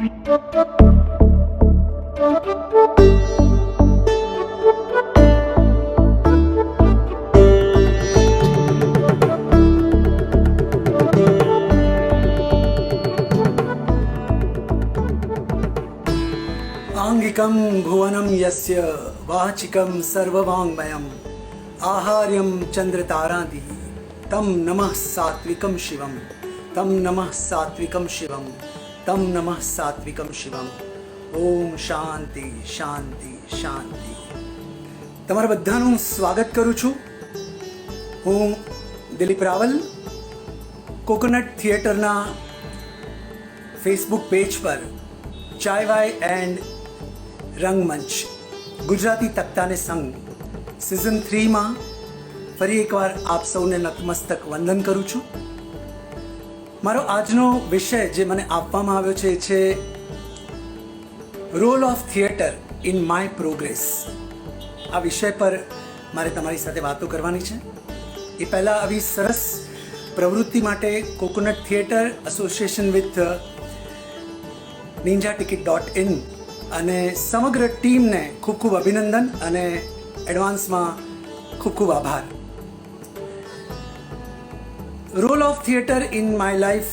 आंगिकं भुवनं यस्य वाचिकं सर्ववाङ्मयम् आहार्यं चन्द्रतारादिः तं नमः सात्विकं शिवं तं नमः सात्विकं शिवं तं नमः सात्विकं शिवम. ઓમ શાંતિ શાંતિ શાંતિ. તમારા બધાનું સ્વાગત કરું છું. હું દિલીપ રાવલ કોકોનટ થિયેટરના ફેસબુક પેજ પર ચાય વાય એન્ડ રંગમંચ ગુજરાતી તખ્તાને સંગ સિઝન 3માં ફરી એકવાર આપ સૌને નતમસ્તક વંદન કરું છું. મારો આજનો વિષય જે મને આપવામાં આવ્યો છે એ છે role of theatre in my progress. આ વિષય પર મારે તમારી સાથે વાતો કરવાની છે. એ પહેલાં આવી સરસ પ્રવૃત્તિ માટે coconut theatre association with ninjaticket.in અને સમગ્ર ટીમને ખૂબ ખૂબ અભિનંદન અને એડવાન્સમાં ખૂબ ખૂબ આભાર. Role of theatre in my life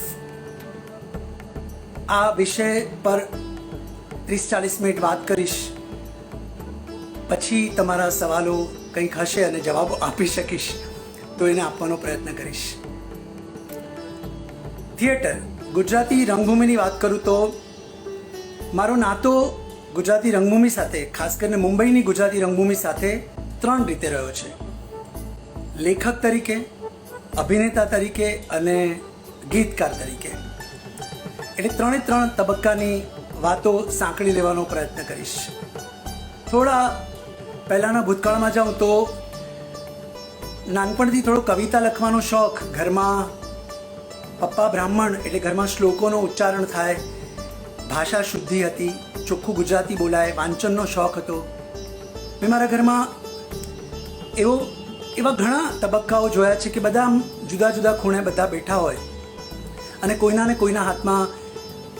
આ વિષય પર 30-40 મિનિટ વાત કરીશ. પછી તમારા સવાલો કંઈક હશે અને જવાબો આપી શકીશ તો એને આપવાનો પ્રયત્ન કરીશ. થિયેટર ગુજરાતી રંગભૂમિની વાત કરું તો મારો નાતો ગુજરાતી રંગભૂમિ સાથે, ખાસ કરીને મુંબઈની ગુજરાતી રંગભૂમિ સાથે 3 રીતે રહ્યો છે. લેખક તરીકે, અભિનેતા તરીકે અને ગીતકાર તરીકે. એટલે 3 તબક્કાની વાતો સાંકળી લેવાનો પ્રયત્ન કરીશ. થોડા પહેલાંના ભૂતકાળમાં જાઉં તો નાનપણથી થોડો કવિતા લખવાનો શોખ. ઘરમાં પપ્પા બ્રાહ્મણ એટલે ઘરમાં શ્લોકોનો ઉચ્ચારણ થાય, ભાષા શુદ્ધિ હતી, ચોખ્ખું ગુજરાતી બોલાય, વાંચનનો શોખ હતો. મેં મારા ઘરમાં એવા ઘણા તબક્કાઓ જોયા છે કે બધા આમ જુદા જુદા ખૂણે બધા બેઠા હોય અને કોઈના હાથમાં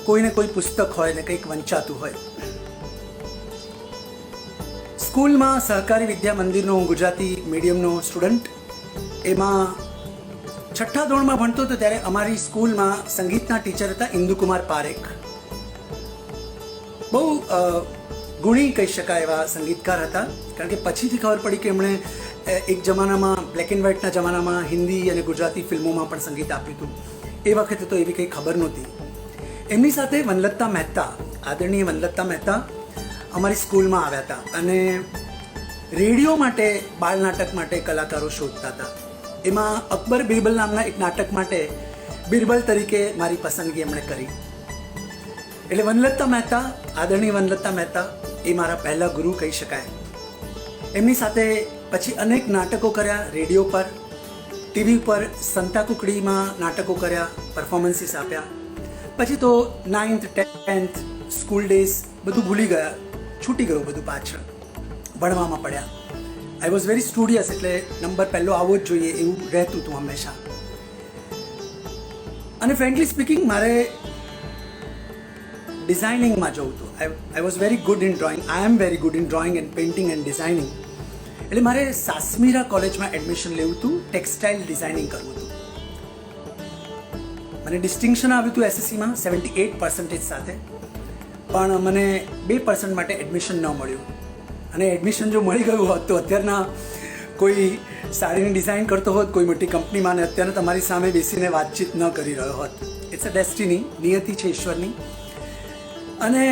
કોઈને કોઈ પુસ્તક હોય ને કંઈક વંચાતું હોય. સ્કૂલમાં સહકારી વિદ્યા મંદિરનો હું ગુજરાતી મીડિયમનો સ્ટુડન્ટ. એમાં 6ઠ્ઠા ધોરણમાં ભણતો હતો ત્યારે અમારી સ્કૂલમાં સંગીતના ટીચર હતા ઇન્દુકુમાર પારેખ. બહુ ગુણી કહી શકાય એવા સંગીતકાર હતા. કારણ કે પછીથી ખબર પડી કે એમણે એક જમાનામાં બ્લેક એન્ડ વ્હાઇટના જમાનામાં હિન્દી અને ગુજરાતી ફિલ્મોમાં પણ સંગીત આપ્યું હતું. એ વખતે તો એવી કંઈ ખબર નહોતી. એમની સાથે વનલતા મહેતા, આદરણીય વનલતા મહેતા અમારી સ્કૂલમાં આવ્યા હતા અને રેડિયો માટે, બાળ નાટક માટે કલાકારો શોધતા હતા. એમાં અકબર બિરબલ નામના એક નાટક માટે બિરબલ તરીકે મારી પસંદગી એમણે કરી. એટલે વનલતા મહેતા, આદરણીય વનલતા મહેતા એ મારા પહેલા ગુરુ કહી શકાય. એમની સાથે પછી અનેક નાટકો કર્યા રેડિયો પર, ટીવી પર સંતા કુકડીમાં નાટકો કર્યા, પરફોર્મન્સીસ આપ્યા. પછી તો 9th 10th સ્કૂલ ડેઝ બધું ભૂલી ગયા, છૂટી ગયું બધું, પાછળ ભણવામાં પડ્યા. આઈ વોઝ વેરી સ્ટુડિયસ એટલે નંબર પહેલો આવવો જ જોઈએ એવું રહેતું હતું હંમેશા. અને ફ્રેન્કલી સ્પીકિંગ મારે ડિઝાઇનિંગમાં જવું હતું. આઈ was very good in drawing. I am very good in drawing and painting and designing. એટલે મારે સાસમીરા કોલેજમાં એડમિશન લેવું હતું, ટેક્સટાઇલ ડિઝાઇનિંગ કરવું હતું. મને ડિસ્ટિંક્શન આવ્યું હતું એસએસસીમાં 78% સાથે, પણ મને 2% માટે એડમિશન ન મળ્યું. અને એડમિશન જો મળી ગયું હોત તો અત્યારના કોઈ સાડીની ડિઝાઇન કરતો હોત કોઈ મોટી કંપનીમાં, અને અત્યારે તમારી સામે બેસીને વાતચીત ન કરી રહ્યો હોત. ઇટ્સ અ ડેસ્ટિની, નિયતિ છે ઈશ્વરની. અને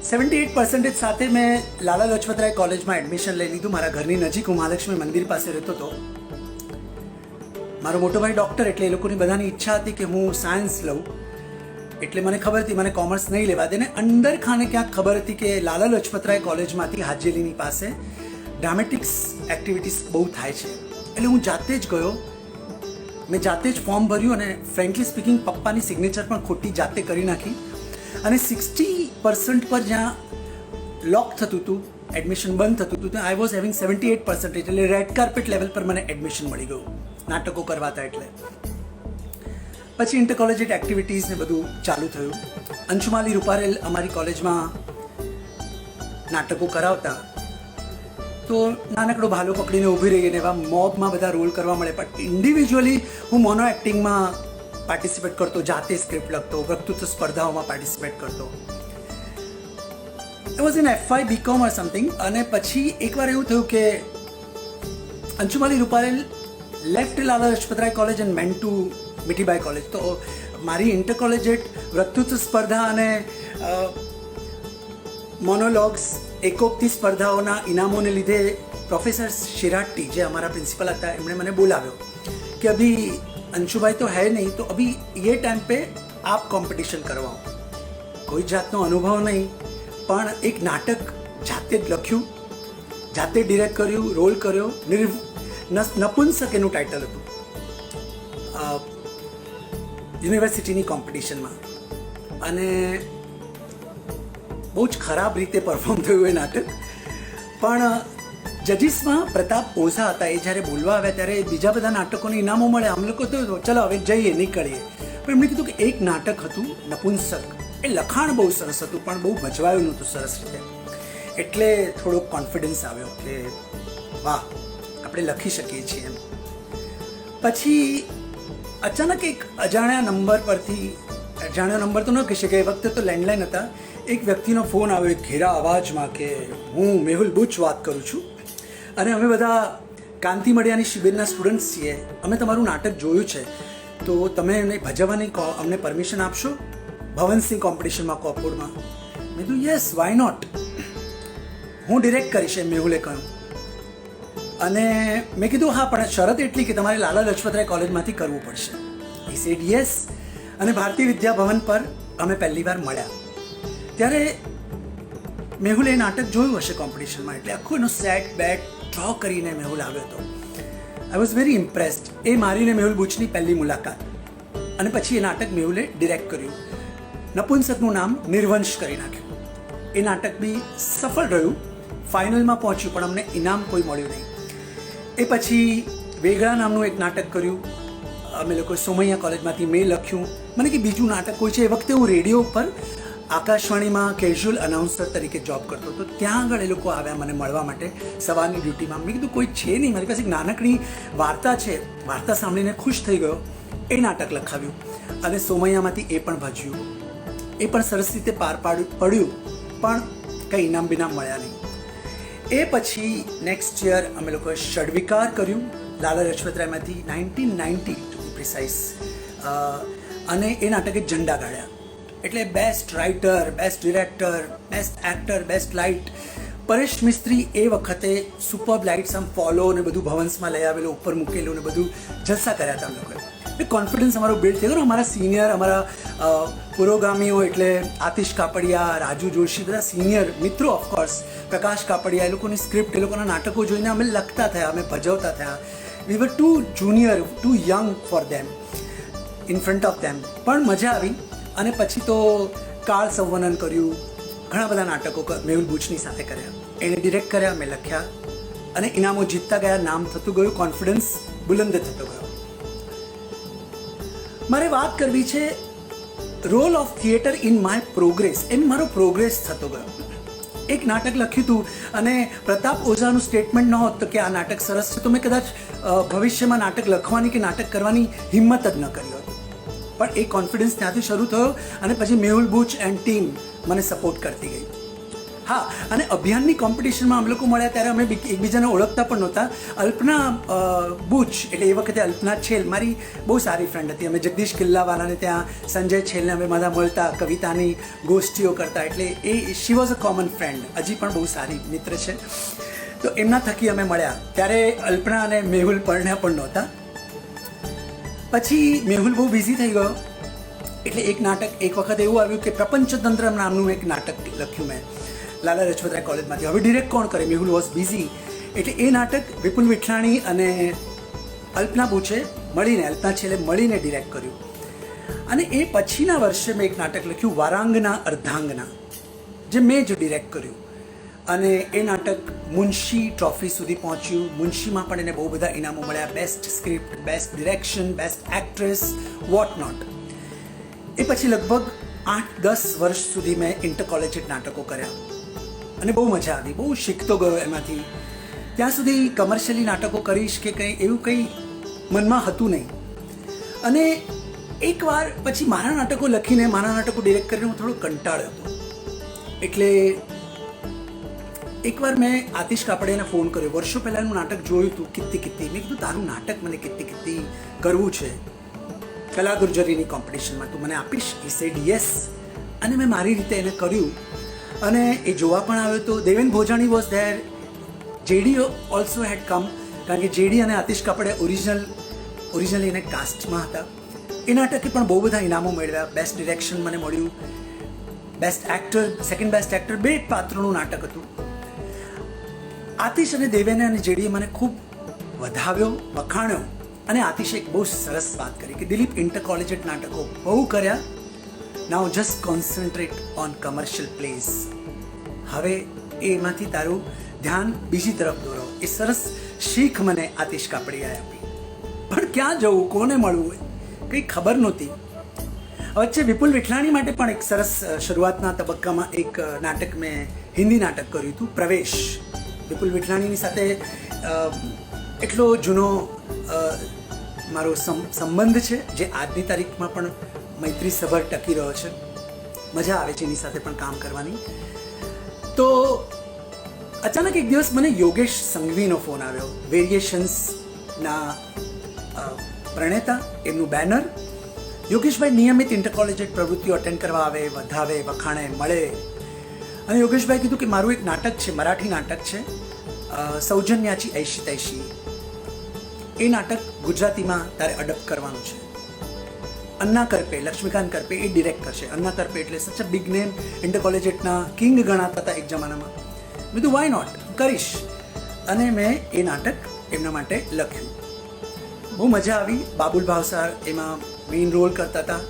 78% સાથે મેં લાલા લજપતરાય કોલેજમાં એડમિશન લઈ લીધું. મારા ઘરની નજીક, હું મહાલક્ષ્મી મંદિર પાસે રહેતો હતો. મારો મોટો ભાઈ ડૉક્ટર એટલે એ લોકોની બધાની ઈચ્છા હતી કે હું સાયન્સ લઉં. એટલે મને ખબર હતી મને કોમર્સ નહીં લેવા દે. ને અંદર ખાને ક્યાંક ખબર હતી કે લાલા લજપતરાય કોલેજમાંથી હાજેલીની પાસે ડ્રામેટિક્સ એક્ટિવિટીઝ બહુ થાય છે. એટલે હું જાતે જ ગયો, મેં જાતે જ ફોર્મ ભર્યું અને ફ્રેન્કલી સ્પીકિંગ પપ્પાની સિગ્નેચર પણ ખોટી જાતે કરી નાખી. અને 60% પર જ્યાં લોક થતું હતું, એડમિશન બંધ થતું હતું, ત્યાં આઈ વોઝ હેવિંગ 78%. એટલે રેડ કાર્પેટ લેવલ પર મને એડમિશન મળી ગયું નાટકો કરવાતા. એટલે પછી ઇન્ટર કોલેજિયેટ એક્ટિવિટીઝ ને બધું ચાલુ થયું. અંશુમાલી રૂપારેલ અમારી કોલેજમાં નાટકો કરાવતા, તો નાનકડો ભાલો પકડીને ઊભી રહી અને એવા મોબમાં બધા રોલ કરવા મળે. પણ ઇન્ડિવિજ્યુઅલી હું મોનો એક્ટિંગમાં પાર્ટિસિપેટ કરતો, જાતે સ્ક્રિપ્ટ લખતો, વક્તૃત્વ સ્પર્ધાઓમાં પાર્ટિસિપેટ કરતો. It was in FY BCom or something. અને પછી એકવાર એવું થયું કે Anshumali Ruparel left Lala Lajpatrai college and went to Mithibai college. તો મારી ઇન્ટર કોલેજેટ વક્તૃત્વ સ્પર્ધા અને મોનોલોગ્સ એકોક્તિ સ્પર્ધાઓના ઇનામોને લીધે પ્રોફેસર શિરાટ્ટી, જે અમારા પ્રિન્સિપલ હતા, એમણે મને બોલાવ્યો કે અભી अंशुभाई तो है नहीं, तो अभी ये टाइम पे आप कंपटीशन करवाओ. कोई जातनो अनुभव नहीं, पण एक नाटक जाते ज लख्યું, जाते ડિરેક્ટ કર્યું, રોલ કર્યો. નપુંસક એનું ટાઇટલ હતું. યુનિવર્સિટીની કોમ્પિટિશનમાં, અને બહુ જ ખરાબ રીતે પરફોર્મ થયું એ નાટક. પણ જજીસમાં પ્રતાપ ઓઝા હતા. એ જ્યારે બોલવા આવ્યા ત્યારે બીજા બધા નાટકોને ઇનામો મળે. આમ લોકો તો ચલો હવે જઈએ, નીકળીએ. પણ એમણે કીધું કે એક નાટક હતું નપુંસક. એ લખાણ બહુ સરસ હતું, પણ બહુ ભજવાયું નહોતું સરસ રીતે. એટલે થોડોક કોન્ફિડન્સ આવ્યો કે વાહ, આપણે લખી શકીએ છીએ એમ. પછી અચાનક એક અજાણ્યા નંબર પરથી, અજાણ્યો નંબર તો ન કહી શકે, એ વખતે તો લેન્ડલાઇન હતા, એક વ્યક્તિનો ફોન આવ્યો એક ઘેરા અવાજમાં કે હું મેહુલ બુચ વાત કરું છું, અને અમે બધા કાંતિ મળ્યાની શિબિરના સ્ટુડન્ટ્સ છીએ, અમે તમારું નાટક જોયું છે, તો તમે એને ભજવવાની અમને પરમિશન આપશો ભવનસિંહ કોમ્પિટિશનમાં કોપોડમાં? મેં કીધું યસ, વાય નોટ, હું ડિરેક્ટ કરીશ એમ મેહુલે કહ્યું. અને મેં કીધું હા, પણ શરત એટલી કે તમારે લાલા લજપતરાય કોલેજમાંથી કરવું પડશે. He said yes. અને ભારતીય વિદ્યાભવન પર અમે પહેલી વાર મળ્યા. ત્યારે મેહુલે એ નાટક જોયું હશે કોમ્પિટિશનમાં, એટલે આખું એનો સેટ બેટ ડ્રો કરીને મેહુલ આવ્યો હતો. I was very impressed. એ મારીને મેહુલ બુચની પહેલી મુલાકાત. અને પછી એ નાટક મેહુલે ડિરેક્ટ કર્યું. નપુંસકનું નામ નિર્વંશ કરી નાખ્યું. એ નાટક બી સફળ રહ્યું, ફાઇનલમાં પહોંચ્યું, પણ અમને ઇનામ કોઈ મળ્યું નહીં. એ પછી વેગળા નામનું એક નાટક કર્યું અમે લોકો સોમૈયા કોલેજમાંથી. મેં લખ્યું. મને કે બીજું નાટક કોઈ છે. એ વખતે હું રેડિયો ઉપર આકાશવાણીમાં કેઝ્યુઅલ અનાઉન્સર તરીકે જોબ કરતો હતો. ત્યાં આગળ એ લોકો આવ્યા મને મળવા માટે સવારની ડ્યુટીમાં. મેં કીધું કોઈ છે નહીં, મારી પાસે એક નાનકડી વાર્તા છે. વાર્તા સાંભળીને ખુશ થઈ ગયો. એ નાટક લખાવ્યું અને સોમૈયામાંથી એ પણ ભજ્યું. એ પણ સરસ રીતે પાર પડ્યું, પણ કંઈ ઇનામ બિનામ મળ્યા નહીં. એ પછી નેક્સ્ટ યર અમે લોકોએ ષડવિકાર કર્યું લાલા લજપતરાયમાંથી, 1990 ટુ બી પ્રિસાઇઝ. અને એ નાટકે ઝંડા ગાળ્યા. એટલે best writer, best director, best actor, best light. Paresh Mistry એ વખતે સુપર લાઇટ્સ આમ ફોલો ને બધું ભવન્સમાં લઈ આવેલું, ઉપર મૂકેલું ને બધું જલસા કર્યા હતા અમે લોકોએ. એટલે કોન્ફિડન્સ અમારો બિલ્ડ થઈ ગયો. અમારા સિનિયર, અમારા પુરોગામીઓ એટલે આતિશ કાપડિયા, રાજુ જોશી, બધા સિનિયર મિત્રો, ઓફકોર્સ પ્રકાશ કાપડિયા, એ લોકોની સ્ક્રિપ્ટ, એ લોકોના નાટકો જોઈને અમે લખતા થયા, અમે ભજવતા થયા. We were too junior, too young for them, in front of them. પણ મજા આવી. અને પછી તો કાળ સંવનન કર્યું, ઘણા બધા નાટકો મેહુલ બુચની સાથે કર્યા. એણે ડિરેક્ટ કર્યા, મેં લખ્યા, અને ઇનામો જીતતા ગયા, નામ થતું ગયું, કોન્ફિડન્સ બુલંદ થતો ગયો. મારે વાત કરવી છે role of theatre in my progress. એમ મારો પ્રોગ્રેસ થતો ગયો. એક નાટક લખ્યું હતું અને પ્રતાપ ઓઝાનું સ્ટેટમેન્ટ ન હોત તો કે આ નાટક સરસ છે, તો મેં કદાચ ભવિષ્યમાં નાટક લખવાની કે નાટક કરવાની હિંમત જ ન કરી હોત. પણ એ કોન્ફિડન્સ ત્યાંથી શરૂ થયો અને પછી મેહુલ બુચ એન્ડ ટીમ મને સપોર્ટ કરતી ગઈ. હા, અને અભિયાનની કોમ્પિટિશનમાં અમે લોકો મળ્યા ત્યારે અમે એકબીજાને ઓળખતા પણ નહોતા. અલ્પના બુચ, એટલે એ વખતે અલ્પના છેલ મારી બહુ સારી ફ્રેન્ડ હતી. અમે જગદીશ કિલ્લાવાલાને ત્યાં, સંજય છેલને અમે બધા મળતા, કવિતાની ગોષ્ઠીઓ કરતા. એટલે એ she was a common friend, હજી પણ બહુ સારી મિત્ર છે. તો એમના થકી અમે મળ્યા. ત્યારે અલ્પના અને મેહુલ પરણ્યા પણ નહોતા. પછી મેહુલ બહુ બિઝી થઈ ગયો. એટલે એક નાટક એક વખત એવું આવ્યું કે પ્રપંચતંત્ર નામનું એક નાટક લખ્યું મેં લાલા લજપતરાય કોલેજમાંથી. હવે ડિરેક્ટ કોણ કરે? Mehul was busy. એટલે એ નાટક વિપુલ વિઠલાણી અને અલ્પના બુચે મળીને, અલ્પના છેલ્લે મળીને ડિરેક્ટ કર્યું. અને એ પછીના વર્ષે મેં એક નાટક લખ્યું વારાંગના અર્ધાંગના, જે મેં જ ડિરેક્ટ કર્યું. અને એ નાટક મુનશી ટ્રોફી સુધી પહોંચ્યું. મુનશીમાં પણ એને બહુ બધા ઇનામો મળ્યા, best script, best direction, best actress, what not. એ પછી લગભગ 8-10 વર્ષ સુધી મેં ઇન્ટર કોલેજિયેટ નાટકો કર્યા અને બહુ મજા આવી, બહુ શીખતો ગયો એમાંથી. ત્યાં સુધી કમર્શિયલી નાટકો કરીશ કે કંઈ એવું કંઈ મનમાં હતું નહીં. અને એકવાર પછી મારા નાટકો લખીને મારા નાટકો ડિરેક્ટ કરીને હું થોડો કંટાળ્યો હતો. એટલે એકવાર મેં આતિશ કાપડિયાને ફોન કર્યો. વર્ષો પહેલાંનું નાટક જોયું હતું, કિત્તી કિત્તી. મેં કીધું તારું નાટક મને કિત્તી કિત્તી કરવું છે કલા ગુર્જરીની કોમ્પિટિશનમાં, તું મને આપીશ? ઈ સેડ યસ. અને મેં મારી રીતે એને કર્યું અને એ જોવા પણ આવ્યો હતો. Deven Bhojani was there, JD also had come, કારણ કે જેડી અને આતિશ કાપડિયા ઓરિજિનલી એને કાસ્ટમાં હતા. એ નાટકે પણ બહુ બધા ઇનામો મેળવ્યા. બેસ્ટ ડિરેક્શન મને મળ્યું, best actor, second best actor, 2 પાત્રોનું નાટક હતું. આતિશ અને દેવેને અને જેડીએ મને ખૂબ વધાવ્યો, વખાણ્યો. અને આતિશે એક બહુ સરસ વાત કરી કે દિલીપ, ઇન્ટર કોલેજિયેટ નાટકો બહુ કર્યા, now just concentrate on commercial plays. હવે એમાંથી તારું ધ્યાન બીજી તરફ દોરો. એ સરસ શીખ મને આતિશ કાપડિયાએ આપી. પણ ક્યાં જવું, કોને મળવું, કંઈ ખબર નહોતી. વચ્ચે વિપુલ વિઠલાણી માટે પણ એક સરસ શરૂઆતના તબક્કામાં એક નાટક મેં હિન્દી નાટક કર્યું હતું, પ્રવેશ. વિપુલ વિઠલાણીની સાથે એટલો જૂનો મારો સંબંધ છે જે આજની તારીખમાં પણ મૈત્રીસભર ટકી રહ્યો છે. મજા આવે છે એની સાથે પણ કામ કરવાની. તો અચાનક એક દિવસ મને યોગેશ સંઘવીનો ફોન આવ્યો, વેરિએશન્સના પ્રણેતા. એમનું બેનર. યોગેશભાઈ નિયમિત ઇન્ટર કોલેજિયેટ પ્રવૃત્તિઓ અટેન્ડ કરવા આવે, વધાવે, વખાણે, મળે. અને યોગેશભાઈ કીધું કે મારું એક નાટક છે, મરાઠી નાટક છે, સૌજન્યાચી ઐશી તૈશી. એ નાટક ગુજરાતીમાં તારે અડપ્ટ કરવાનું છે. અન્ના કરપે, લક્ષ્મીકાંત કરપે એ ડિરેક્ટ કરશે. અન્ના કરપે એટલે such a big name, inter કોલેજિયેટના કિંગ ગણાતા હતા એક જમાનામાં. મેં કીધું વાય નોટ, કરીશ. અને મેં એ નાટક એમના માટે લખ્યું. બહુ મજા આવી. બાબુલ ભાવસાર એમાં મેઇન રોલ કરતા હતા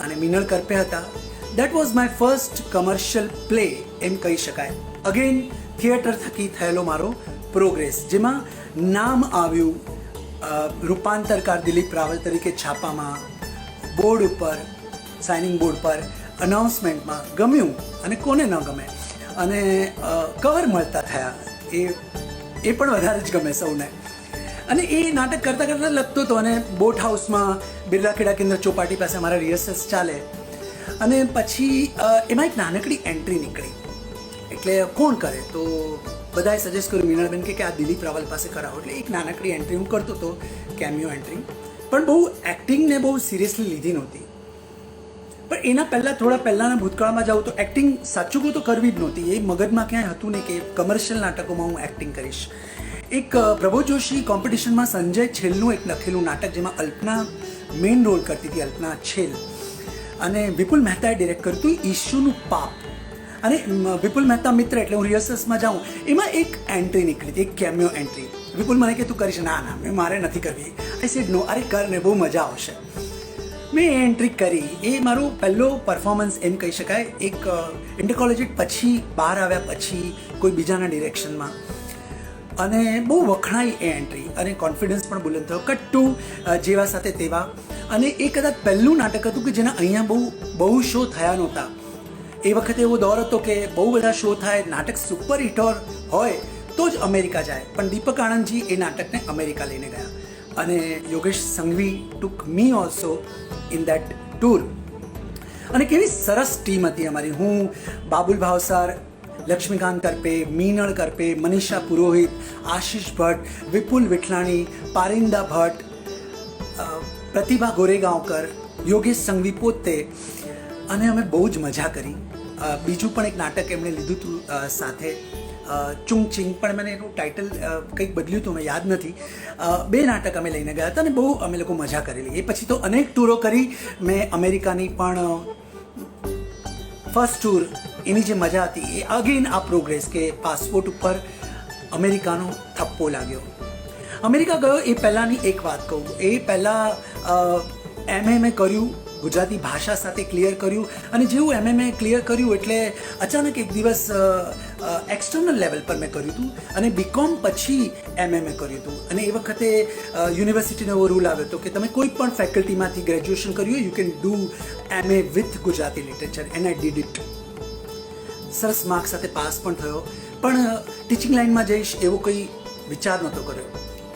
અને મિનળ કરપે હતા. That was my first commercial play એમ કહી શકાય. અગેન થિયેટર થકી થયેલો મારો પ્રોગ્રેસ, જેમાં નામ આવ્યું રૂપાંતરકાર દિલીપ રાવલ તરીકે છાપામાં, બોર્ડ ઉપર, સાઇનિંગ બોર્ડ પર, અનાઉન્સમેન્ટમાં. ગમ્યું અને કોને ન ગમે. અને કવર મળતા થયા, એ પણ વધારે જ ગમે સૌને. અને એ નાટક કરતાં કરતાં લખતો હતો અને બોટ હાઉસમાં બિરલા ખેડા કેન્દ્ર ચોપાટી પાસે અમારા રિહર્સલ્સ ચાલે. અને પછી એમાં એક નાનકડી એન્ટ્રી નીકળી. એટલે કોણ કરે, તો બધાએ સજેસ્ટ કર્યું, મીનાબેન કે આ દિલીપ રાવલ પાસે કરાવો. એટલે એક નાનકડી એન્ટ્રી હું કરતો હતો, કેમિયો એન્ટ્રી. પણ બહુ એક્ટિંગને બહુ સિરિયસલી લીધી નહોતી. પણ એના પહેલાં, થોડા પહેલાંના ભૂતકાળમાં જાઉં તો એક્ટિંગ સાચું કહું તો કરવી જ નહોતી. એ મગજમાં ક્યાંય હતું નહીં કે કમર્શિયલ નાટકોમાં હું એક્ટિંગ કરીશ. એક પ્રભુ જોશી કોમ્પિટિશનમાં સંજય છેલનું એક લખેલું નાટક, જેમાં અલ્પના મેઇન રોલ કરતી હતી, અલ્પના છેલ. અને વિપુલ મહેતાએ ડિરેક્ટ કર્યું હતું, ઈશુનું પાપ. અને વિપુલ મહેતા મિત્ર, એટલે હું રિહર્સલ્સમાં જાઉં, એમાં એક એન્ટ્રી નીકળી હતી, એક કેમિયો એન્ટ્રી. વિપુલ મને કે તું કરીશ? ના મારે નથી કરવી. I said no. અરે કર ને, બહુ મજા આવશે. મેં એ એન્ટ્રી કરી. એ મારો પહેલો પરફોર્મન્સ એમ કહી શકાય, એક ઇન્ટર કોલેજિયેટ પછી, બહાર આવ્યા પછી કોઈ બીજાના ડિરેક્શનમાં. અને બહુ વખણાઈ એ એન્ટ્રી અને કોન્ફિડન્સ પણ બુલંદ થયો. કટ્ટુ, જેવા સાથે તેવા. અને એ કદાચ પહેલું નાટક હતું કે જેના અહીંયા બહુ શો થયા નહોતા. એ વખતે એવો દોર હતો કે બહુ બધા શો થાય, નાટક સુપર હિટ હોય તો જ અમેરિકા જાય. પણ દીપક આણંદજી એ નાટકને અમેરિકા લઈને ગયા. અને Yogesh Sanghvi took me also in that tour. અને કેવી સરસ ટીમ હતી અમારી. હું, બાબુલ ભાવસાર, લક્ષ્મીકાંત કરપે, મીનળ કરપે, મનીષા પુરોહિત, આશીષ ભટ્ટ, વિપુલ વિઠલાણી, પારિંદા ભટ્ટ, પ્રતિભા ગોરેગાંવકર, યોગેશ સંઘવી પોતે. અને અમે બહુ જ મજા કરી. બીજું પણ એક નાટક એમણે લીધું હતું સાથે, ચુંગ ચિંગ, પણ મને એનું ટાઇટલ કંઈક બદલ્યું હતું, મેં યાદ નથી. 2 નાટક અમે લઈને ગયા હતા અને બહુ અમે લોકો મજા કરેલી. એ પછી તો અનેક ટૂરો કરી મેં અમેરિકાની. પણ ફર્સ્ટ ટૂર, એની જે મજા હતી એ અગેન આ પ્રોગ્રેસ કે પાસપોર્ટ ઉપર અમેરિકાનો થપ્પો લાગ્યો. અમેરિકા ગયો એ પહેલાંની એક વાત કહું. એ પહેલાં MA મેં કર્યું ગુજરાતી ભાષા સાથે ક્લિયર કર્યું. અને જેવું MMA ક્લિયર કર્યું એટલે અચાનક એક દિવસ એક્સટર્નલ લેવલ પર મેં કર્યું હતું અને BCom પછી MMA કર્યું હતું. અને એ વખતે યુનિવર્સિટીનો એવો રૂલ આવ્યો હતો કે તમે કોઈ પણ ફેકલ્ટીમાંથી ગ્રેજ્યુએશન કર્યું હોય you can do MA with Gujarati literature. And I did it. સરસ માર્ક્સ સાથે પાસ પણ થયો. પણ ટીચિંગ લાઇનમાં જઈશ એવો કંઈ વિચાર નહોતો કર્યો.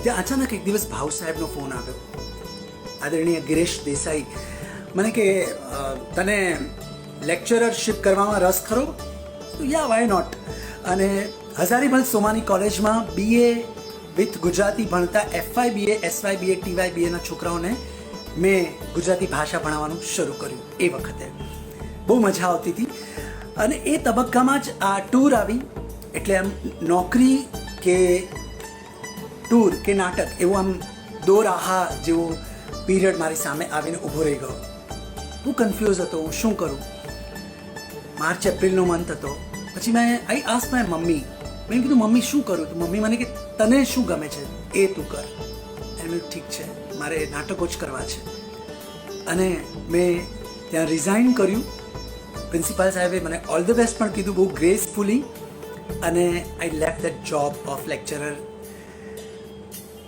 ત્યાં અચાનક એક દિવસ ભાવ સાહેબનો ફોન આવ્યો, આદરણીય ગિરીશ દેસાઈ. મને કે તને લેક્ચરરશિપ કરવામાં રસ ખરો? યા વાય નોટ. અને હઝારીમલ સોમાની કોલેજમાં BA વિથ ગુજરાતી ભણતા FYBA SYBA TYBAના છોકરાઓને મેં ગુજરાતી ભાષા ભણાવવાનું શરૂ કર્યું. એ વખતે બહુ મજા આવતી હતી. અને એ તબક્કામાં જ આ ટૂર આવી. એટલે આમ નોકરી કે ટૂર કે નાટક એવું આમ દો રાહા જેવો પીરિયડ મારી સામે આવીને ઊભો રહી ગયો. હું કન્ફ્યુઝ હતો, હું શું કરું. માર્ચ એપ્રિલનો મંથ હતો. પછી મેં આઈ આસ્ક માય મમ્મી. મેં કીધું મમ્મી શું કરું? તો મમ્મી મને કે તને શું ગમે છે એ તું કર. એનું ઠીક છે, મારે નાટકો જ કરવા છે. અને મેં ત્યાં રિઝાઇન કર્યું. પ્રિન્સિપાલ સાહેબે મને ઓલ ધ બેસ્ટ પણ કીધું બહુ ગ્રેસફુલી. અને I left that job of lecturer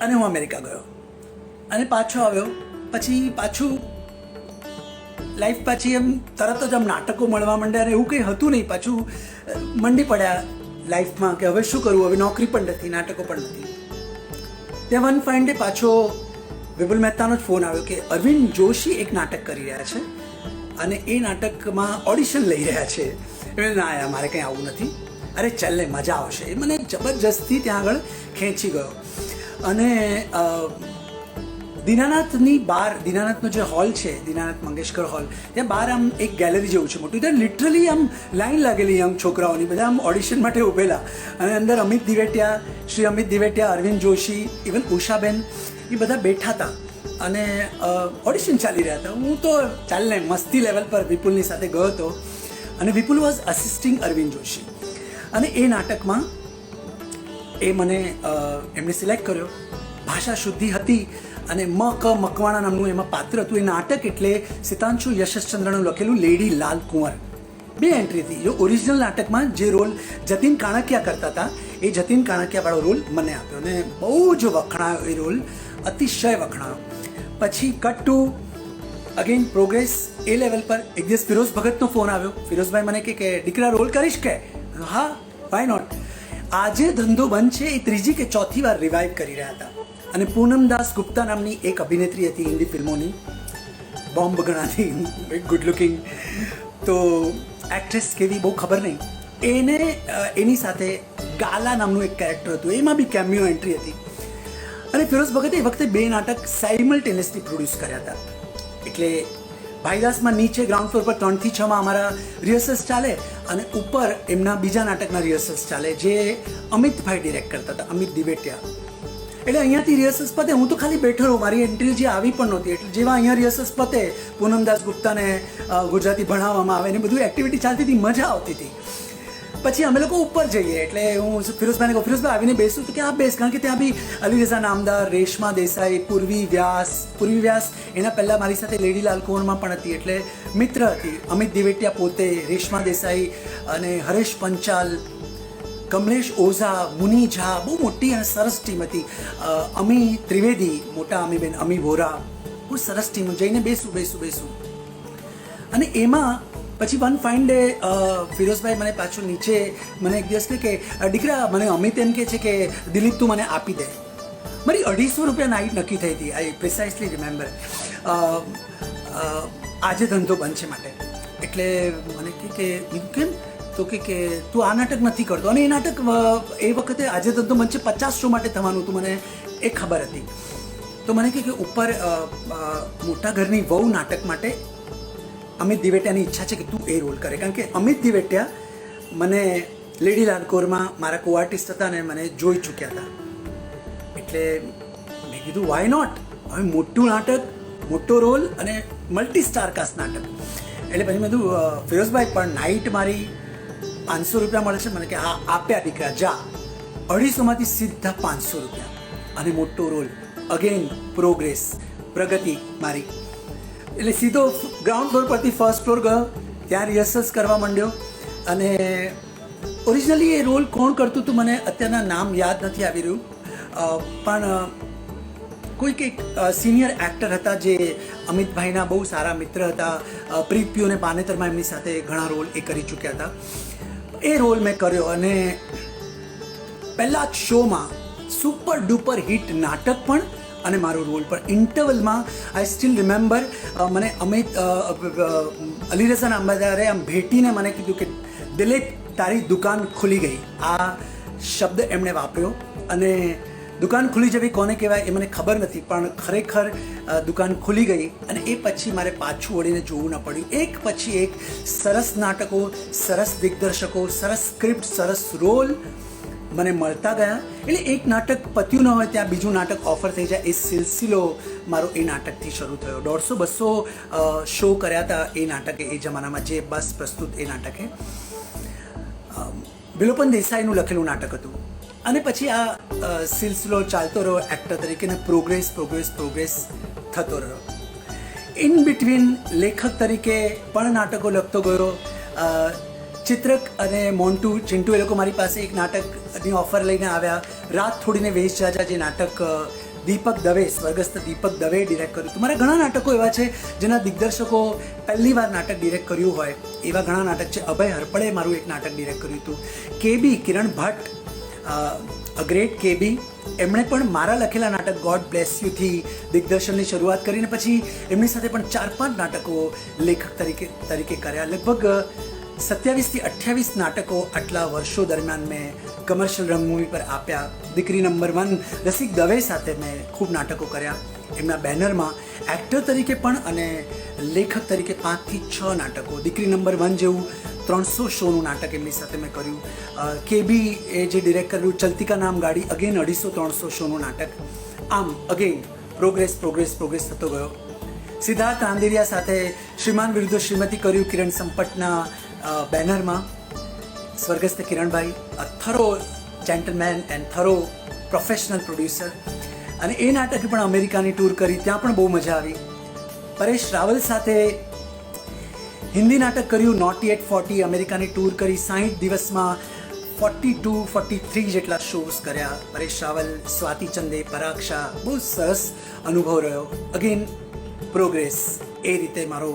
અને હું અમેરિકા ગયો અને પાછો આવ્યો. પછી પાછું લાઈફ પાછી એમ તરત જ આમ નાટકો મળવા માંડ્યા અને એવું કંઈ હતું નહીં. પાછું મંડી પડ્યા લાઈફમાં કે હવે શું કરવું, હવે નોકરી પણ નથી, નાટકો પણ નથી. ત્યાં વન ફાઇન ડે પાછો વિપુલ મહેતાનો જ ફોન આવ્યો કે અરવિંદ જોશી એક નાટક કરી રહ્યા છે અને એ નાટકમાં ઓડિશન લઈ રહ્યા છે. એટલે ના યાર મારે કંઈ આવું નથી. અરે ચાલ ને મજા આવશે. એ મને જબરજસ્તી ત્યાં આગળ ખેંચી ગયો. અને દીનાનાથની બહાર, દીનાનાથનો જે હોલ છે દીનાનાથ મંગેશકર હોલ, ત્યાં બહાર આમ એક ગેલેરી જેવું છે મોટું. ત્યાં લિટરલી આમ લાઈન લાગેલી યંગ છોકરાઓની, બધા આમ ઓડિશન માટે ઊભેલા. અને અંદર અમિત દિવેટિયા, શ્રી અમિત દિવેટિયા, અરવિંદ જોશી, ઇવન ઉષાબેન, એ બધા બેઠા હતા અને ઓડિશન ચાલી રહ્યા હતા. હું તો ચાલ ને મસ્તી લેવલ પર વિપુલની સાથે ગયો હતો. અને વિપુલ વોઝ અસિસ્ટિંગ અરવિંદ જોશી. અને એ નાટકમાં એ મને એમણે સિલેક્ટ કર્યો. ભાષા શુદ્ધિ હતી અને મકવાણા નામનું એમાં પાત્ર હતું. એ નાટક એટલે સિતાંશુ યશશ્ચંદ્રનું લખેલું લેડી લાલ કુંવર. 2 એન્ટ્રી હતી. જો ઓરિજિનલ નાટકમાં જે રોલ જતીન કાણકિયા કરતા હતા એ જતીન કાણકિયાવાળો રોલ મને આપ્યો અને બહુ જ વખણાયો એ રોલ, અતિશય વખણાયો. પછી cut to again progress A level પર. એક દિવસ ફિરોઝ ભગતનો ફોન આવ્યો. ફિરોઝભાઈ મને કે દીકરા રોલ કરીશ કે? હા, વાય નોટ. આજે ધંધો બંધ છે એ 3જી કે 4થી વાર રિવાઇવ કરી રહ્યા હતા. અને પૂનમદાસ ગુપ્તા નામની એક અભિનેત્રી હતી હિન્દી ફિલ્મોની, બોમ્બ ગણાતી, ગુડ લુકિંગ. તો એક્ટ્રેસ કેવી બહુ ખબર નહીં. એને એની સાથે ગાલા નામનું એક કેરેક્ટર હતું, એમાં બી કેમિયો એન્ટ્રી હતી. અને ફિરોઝ ભગતે એ વખતે 2 નાટક સાઇમલ્ટેનિયસલી પ્રોડ્યુસ કર્યા હતા. એટલે ભાઈદાસમાં નીચે ગ્રાઉન્ડ ફ્લોર પર 3 થી 6 અમારા રિહર્સલ્સ ચાલે અને ઉપર એમના બીજા નાટકના રિહર્સલ્સ ચાલે, જે અમિતભાઈ ડિરેક્ટ કરતા હતા, અમિત દિવેટિયા. એટલે અહીંયાથી રિહર્સલ્સ પતે, હું તો ખાલી બેઠો રહું, મારી એન્ટ્રી જે આવી પણ નહોતી. એટલે જેવા અહીંયા રિહર્સલ્સ પતે, પૂનમદાસ ગુપ્તાને ગુજરાતી ભણાવવામાં આવે ને બધું એક્ટિવિટી ચાલતી હતી, મજા આવતી હતી. પછી અમે લોકો ઉપર જઈએ એટલે હું ફિરોઝભાઈને કહું, ફિરોઝભાઈ આવીને બેસું તો કે આ બેસ, કારણ કે ત્યાં બી અલીરઝા નામદાર, રેશમા દેસાઈ, પૂર્વી વ્યાસ એના પહેલાં મારી સાથે લેડી લાલ કુંવરમાં પણ હતી, એટલે મિત્ર હતી. અમિત દિવેટિયા પોતે, રેશમા દેસાઈ અને હરેશ પંચાલ, કમલેશ ઓઝા, મુની ઝા, બહુ મોટી અને સરસ ટીમ હતી. અમી ત્રિવેદી, મોટા અમીબેન, અમી વોરા, બહુ સરસ ટીમ. જઈને બેસું. અને એમાં પછી વન ફાઇન ડે ફિરોઝભાઈ મને પાછું નીચે મને એક દિવસ કે દીકરા, મને અમિત એમ કહે છે કે દિલીપ તું મને આપી દે. મારી 250 રૂપિયા નાઇટ નક્કી થઈ હતી. આઈ પ્રિસાઇસલી રિમેમ્બર. આજે ધંધો બંધ છે માટે. એટલે મને કે કેમ? તો કે તું આ નાટક નથી કરતો. અને એ નાટક એ વખતે આજે ધંધો બંધ છે 50 શો માટે થવાનું હતું, મને એ ખબર હતી. તો મને કે ઉપર મોટા ઘરની વહુ નાટક માટે અમિત દિવેટિયાની ઈચ્છા છે કે તું એ રોલ કરે. કારણ કે અમિત દિવેટિયા મને લેડી લાલ કુંવરમાં મારા કો આર્ટિસ્ટ હતા ને મને જોઈ ચૂક્યા હતા. એટલે મેં કીધું વાય નોટ. હવે મોટું નાટક, મોટો રોલ અને મલ્ટી સ્ટાર કાસ્ટ નાટક. એટલે પછી મેં કીધું ફિરોઝભાઈ પણ નાઇટ મારી 500 રૂપિયા મળે છે. મને કે હા આપ્યા દીકરા, જા. 250માંથી સીધા 500 રૂપિયા અને મોટો રોલ. અગેન પ્રોગ્રેસ, પ્રગતિ મારી. એટલે સીધો ગ્રાઉન્ડ ફ્લોર પરથી ફર્સ્ટ ફ્લોર ગયો, ત્યાં રિહર્સલ્સ કરવા માંડ્યો. અને ઓરિજિનલી એ રોલ કોણ કરતું હતું મને અત્યારના નામ યાદ નથી આવી રહ્યું, પણ કોઈક એક સિનિયર એક્ટર હતા જે અમિતભાઈના બહુ સારા મિત્ર હતા. પ્રીત પીઓ અને પાનેતરમાં એમની સાથે ઘણા રોલ એ કરી ચૂક્યા હતા. એ રોલ મેં કર્યો અને પહેલા જ શોમાં સુપર ડુપર હિટ નાટક પણ અને મારો રોલ પણ. ઇન્ટરવલમાં આઈ સ્ટીલ રિમેમ્બર મને અમિત અલીરઝા નામદારે આમ ભેટીને મને કીધું કે દિલીપ તારી દુકાન ખુલી ગઈ. આ શબ્દ એમણે વાપર્યો અને દુકાન ખુલી જવી કોને કહેવાય એ મને ખબર નથી, પણ ખરેખર દુકાન ખુલી ગઈ. અને એ પછી મારે પાછું વળીને જોવું ન પડ્યું. એક પછી એક સરસ નાટકો, સરસ દિગ્દર્શકો, સરસ સ્ક્રિપ્ટ, સરસ રોલ મને મળતા ગયા. એટલે એક નાટક પત્યું ન હોય ત્યાં બીજું નાટક ઓફર થઈ જાય, એ સિલસિલો મારો એ નાટકથી શરૂ થયો. 150-200 શો કર્યા હતા એ નાટકે એ જમાનામાં, જે બસ પ્રસ્તુત એ નાટકે. વિલોપન દેસાઈનું લખેલું નાટક હતું. અને પછી આ સિલસિલો ચાલતો રહ્યો એક્ટર તરીકે ને પ્રોગ્રેસ થતો રહ્યો. ઇન બિટવીન લેખક તરીકે પણ નાટકો લખતો ગયો. ચિત્રક અને મોન્ટુ ચિંટુ એ લોકો મારી પાસે એક નાટકની ઓફર લઈને આવ્યા. રાત થોડીને વેશ જાજા, જે નાટક દીપક દવે, સ્વર્ગસ્થ દીપક દવે ડિરેક્ટ કર્યું હતું. મારા ઘણા નાટકો એવા છે જેના દિગ્દર્શકો પહેલી વાર નાટક ડિરેક્ટ કર્યું હોય, એવા ઘણા નાટક છે. અભય હરપડે મારું એક નાટક ડિરેક્ટ કર્યું હતું. કેબી કિરણ ભટ્ટ, અ ગ્રેટ કેબી, એમણે પણ મારા લખેલા નાટક ગોડ બ્લેસ યુથી દિગ્દર્શનની શરૂઆત કરીને પછી એમની સાથે પણ 4-5 નાટકો લેખક તરીકે કર્યા. લગભગ 27 થી 28 નાટકો આટલા વર્ષો દરમિયાન મેં કમર્શિયલ રંગભૂમિ પર આપ્યા. દીકરી નંબર 1 રસિક દવે સાથે મેં ખૂબ નાટકો કર્યા એમના બેનરમાં, એક્ટર તરીકે પણ અને લેખક તરીકે 5 થી 6 નાટકો. દીકરી નંબર 1 જેવું 300 શોનું નાટક એમની સાથે મેં કર્યું. કેબી એ જે ડિરેક્ટ કર્યું ચલતી કા નામ ગાડી, અગેન 250-300 શોનું નાટક. આમ અગેન પ્રોગ્રેસ થતો ગયો. સિદ્ધાર્થ રાંદેરિયા સાથે શ્રીમાન વિરુદ્ધ શ્રીમતી કર્યું કિરણ સંપટના બેનરમાં. સ્વર્ગસ્થ Kiranbhai, thorough gentleman and thorough professional producer. અને એ નાટકે પણ અમેરિકાની ટૂર કરી, ત્યાં પણ બહુ મજા આવી. પરેશ રાવલ સાથે હિન્દી નાટક કર્યું, નોટ યેટ 40, અમેરિકાની ટૂર કરી. 60 દિવસમાં 42-43 જેટલા શોઝ કર્યા. પરેશ રાવલ, સ્વાતિ ચંદે, પરાગ શાહ, બહુ સરસ અનુભવ રહ્યો. અગેન પ્રોગ્રેસ એ રીતે મારો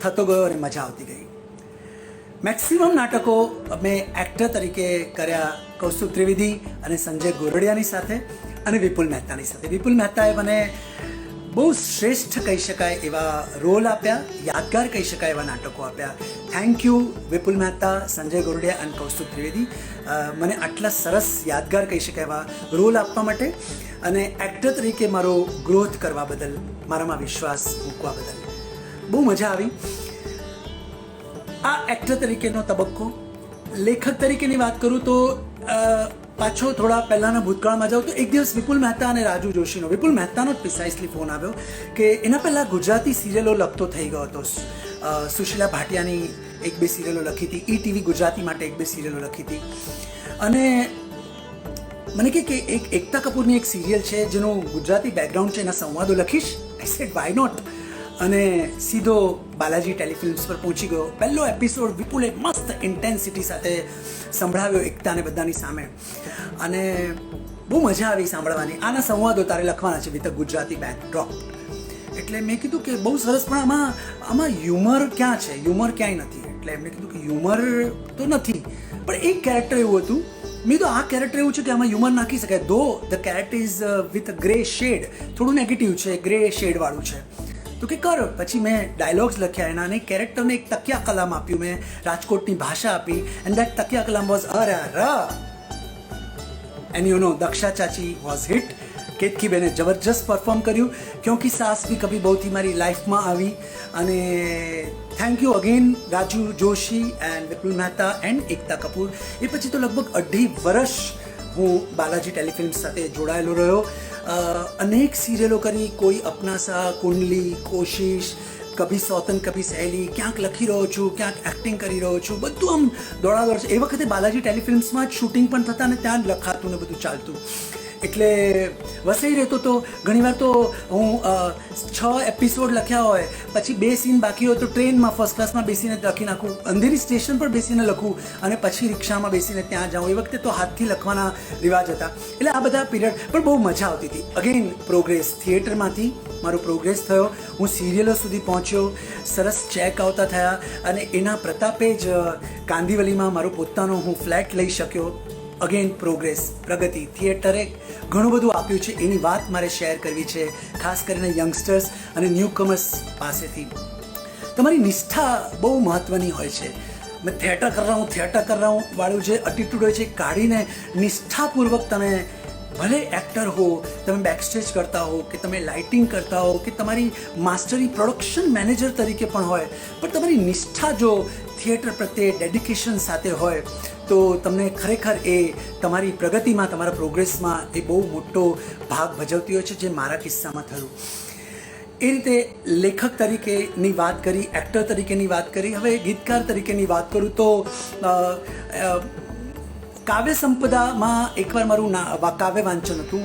થતો ગયો અને મજા આવતી ગઈ. મેક્સિમમ નાટકો મેં એક્ટર તરીકે કર્યા કૌસ્તુભ ત્રિવેદી અને સંજય ગોરડિયાની સાથે અને વિપુલ મહેતાની સાથે. વિપુલ મહેતાએ મને બહુ શ્રેષ્ઠ કહી શકાય એવા રોલ આપ્યા, યાદગાર કહી શકાય એવા નાટકો આપ્યા. થેન્ક યુ વિપુલ મહેતા, સંજય ગોરડિયા અને કૌસ્તુભ ત્રિવેદી, મને આટલા સરસ યાદગાર કહી શકાય એવા રોલ આપવા માટે અને એક્ટર તરીકે મારો ગ્રોથ કરવા બદલ, મારામાં વિશ્વાસ મૂકવા બદલ. બહુ મજા આવી. આ એક્ટર તરીકેનો તબક્કો. લેખક તરીકેની વાત કરું તો પાછો થોડા પહેલાંના ભૂતકાળમાં જાઉં તો એક દિવસ વિપુલ મહેતા અને રાજુ જોશીનો, વિપુલ મહેતાનો જ પ્રિસાઇસલી ફોન આવ્યો કે એના પહેલાં ગુજરાતી સિરિયલો લખતો થઈ ગયો હતો. સુશીલા ભાટિયાની 1-2 સિરિયલો લખી હતી, ઈટીવી ગુજરાતી માટે 1-2 સિરિયલો લખી હતી. અને મને કે એક એકતા કપૂરની એક સિરિયલ છે જેનું ગુજરાતી બેકગ્રાઉન્ડ છે, એના સંવાદો લખીશ. I said why not. અને સીધો બાલાજી ટેલિફિલ્મ્સ પર પહોંચી ગયો. પહેલો એપિસોડ વિપુલે મસ્ત ઇન્ટેન્સિટી સાથે સંભળાવ્યો એકતાને બધાની સામે અને બહુ મજા આવી સાંભળવાની. આના સંવાદો તારે લખવાના છે વિથ ગુજરાતી બેકડ્રોપ. એટલે મેં કીધું કે બહુ સરસ, પણ આમાં હ્યુમર ક્યાં છે? હ્યુમર ક્યાંય નથી. એટલે એમને કીધું કે હ્યુમર તો નથી, પણ એક કેરેક્ટર એવું હતું. મેં તો આ કેરેક્ટર એવું છે કે આમાં હ્યુમર નાખી શકાય. Though the character is with grey shade, થોડું નેગેટિવ છે, ગ્રે શેડવાળું છે. તો કે કર. પછી મેં ડાયલોગ્સ લખ્યા એના અને કેરેક્ટરને એક તકિયા કલામ આપ્યું મેં, રાજકોટની ભાષા આપી. એન્ડ દેટ તકિયા કલામ was and you know Daksha ચાચી વોઝ હિટ. કેતકી બેને જબરજસ્ત પરફોર્મ કર્યું. ક્યોંકિ સાસ ભી કભી બહુ થી મારી લાઈફમાં આવી. અને thank you again Raju Joshi and Vipul Mehta and Ekta Kapoor. એ પછી તો લગભગ 2.5 વર્ષ હું બાલાજી ટેલિફિલ્મ્સ સાથે જોડાયેલો રહ્યો. અનેક સિરિયલો કરી, કોઈ અપના સા, કુંડલી, કોશિશ, કભી સૌતન કભી સહેલી, ક્યાંક લખી રહ્યો છું, ક્યાંક એક્ટિંગ કરી રહ્યો છું, બધું આમ દોડાદોડ છે. એ વખતે બાલાજી ટેલિફિલ્મ્સમાં જ શૂટિંગ પણ થતા અને ત્યાં જ લખાતું ને બધું ચાલતું. એટલે વસાઈ રહેતો તો ઘણીવાર તો હું 6 એપિસોડ લખ્યા હોય પછી 2 સીન બાકી હોય તો ટ્રેનમાં ફર્સ્ટ ક્લાસમાં બેસીને લખી નાખું, અંધેરી સ્ટેશન પર બેસીને લખું અને પછી રિક્ષામાં બેસીને ત્યાં જાઉં. એ વખતે તો હાથથી લખવાના રિવાજ હતા. એટલે આ બધા પીરિયડ પણ બહુ મજા આવતી હતી. અગેન પ્રોગ્રેસ, થિયેટરમાંથી મારો પ્રોગ્રેસ થયો, હું સિરિયલો સુધી પહોંચ્યો, સરસ ચેક આવતા થયા અને એના પ્રતાપે જ કાંદિવલીમાં મારો પોતાનો હું ફ્લેટ લઈ શક્યો. અગેન પ્રોગ્રેસ, પ્રગતિ. થિયેટરે ઘણું બધું આપ્યું છે, એની વાત મારે શેર કરવી છે, ખાસ કરીને યંગસ્ટર્સ અને ન્યૂકમર્સ પાસેથી. તમારી નિષ્ઠા બહુ મહત્ત્વની હોય છે. મેં થિયેટર કર રહા હું વાળું જે એટીટ્યૂડ હોય છે કાઢીને નિષ્ઠાપૂર્વક તમે ભલે એક્ટર હો, તમે બેકસ્ટેજ કરતા હો કે તમે લાઇટિંગ કરતા હો કે તમારી માસ્ટરી પ્રોડક્શન મેનેજર તરીકે પણ હોય, પણ તમારી નિષ્ઠા જો થિયેટર પ્રત્યે ડેડિકેશન સાથે હોય તો તમને ખરેખર એ તમારી પ્રગતિમાં, તમારા પ્રોગ્રેસમાં એ બહુ મોટો ભાગ ભજવતી હોય છે, જે મારા કિસ્સામાં થયું. એ રીતે લેખક તરીકેની વાત કરી, એક્ટર તરીકેની વાત કરી. હવે ગીતકાર તરીકેની વાત કરું તો કાવ્ય સંપદામાં એકવાર મારું કાવ્ય વાંચન હતું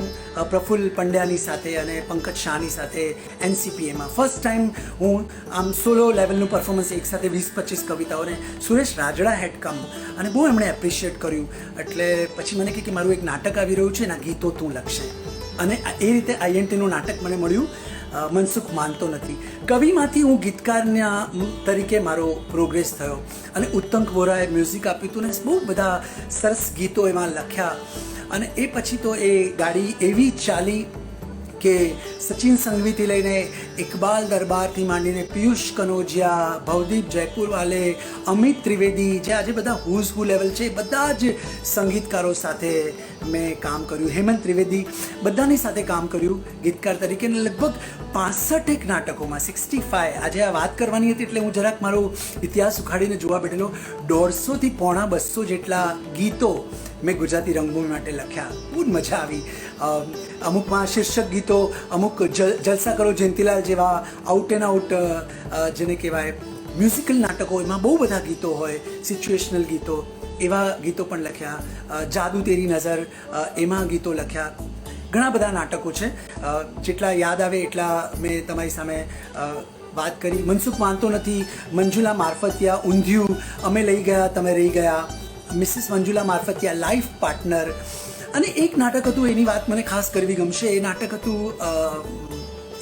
પ્રફુલ્લ પંડ્યાની સાથે અને પંકજ શાહની સાથે NCPAમાં. ફર્સ્ટ ટાઈમ હું આમ સોલો લેવલનું પરફોર્મન્સ એકસાથે 20-25 કવિતાઓને સુરેશ રાજડા હેડ કમ અને બહુ એમણે એપ્રિશિએટ કર્યું. એટલે પછી મને કહે કે મારું એક નાટક આવી રહ્યું છે, એના ગીતો તું લખશે. અને એ રીતે INTનું નાટક મને મળ્યું, મનસુખ માનતો નથી. કવિમાંથી હું ગીતકારના તરીકે મારો પ્રોગ્રેસ થયો અને ઉત્તંક વોરાએ મ્યુઝિક આપ્યું હતું ને બહુ બધા સરસ ગીતો એમાં લખ્યા. અને એ પછી તો એ ગાડી એવી ચાલી કે સચિન સંઘવીથી લઈને ઇકબાલ દરબારથી માંડીને પિયુષ કનોજિયા, ભવદીપ જયપુરવાલે, અમિત ત્રિવેદી, જે આજે બધા હુઝ હુ લેવલ છે, બધા જ સંગીતકારો સાથે મેં કામ કર્યું. હેમંત ત્રિવેદી, બધાની સાથે કામ કર્યું ગીતકાર તરીકે. લગભગ 65 નાટકોમાં 65. આજે આ વાત કરવાની હતી એટલે હું જરાક મારો ઇતિહાસ ઉખાડીને જોવા બેઠેલો. 150થી પોણા 200 જેટલા ગીતો મેં ગુજરાતી રંગભૂમિ માટે લખ્યા. બહુ જ મજા આવી. અમુકમાં શીર્ષક ગીતો, અમુક જલસા કરો જયંતીલાલ જેવા આઉટ એન્ડ આઉટ જેને કહેવાય મ્યુઝિકલ નાટકો, એમાં બહુ બધા ગીતો હોય, સિચ્યુએશનલ ગીતો, એવા ગીતો પણ લખ્યા. જાદુ તેરી નઝર, એમાં ગીતો લખ્યા. ઘણા બધા નાટકો છે, જેટલા યાદ આવે એટલા મેં તમારી સામે વાત કરી. મનસુખ માનતો નથી, મંજુલા મારફતિયા, ઊંધિયું, અમે લઈ ગયા તમે રહી ગયા, Mrs Manjula Marfatia, life partner. અને એક નાટક હતું, એની વાત મને ખાસ કરવી ગમશે. એ નાટક હતું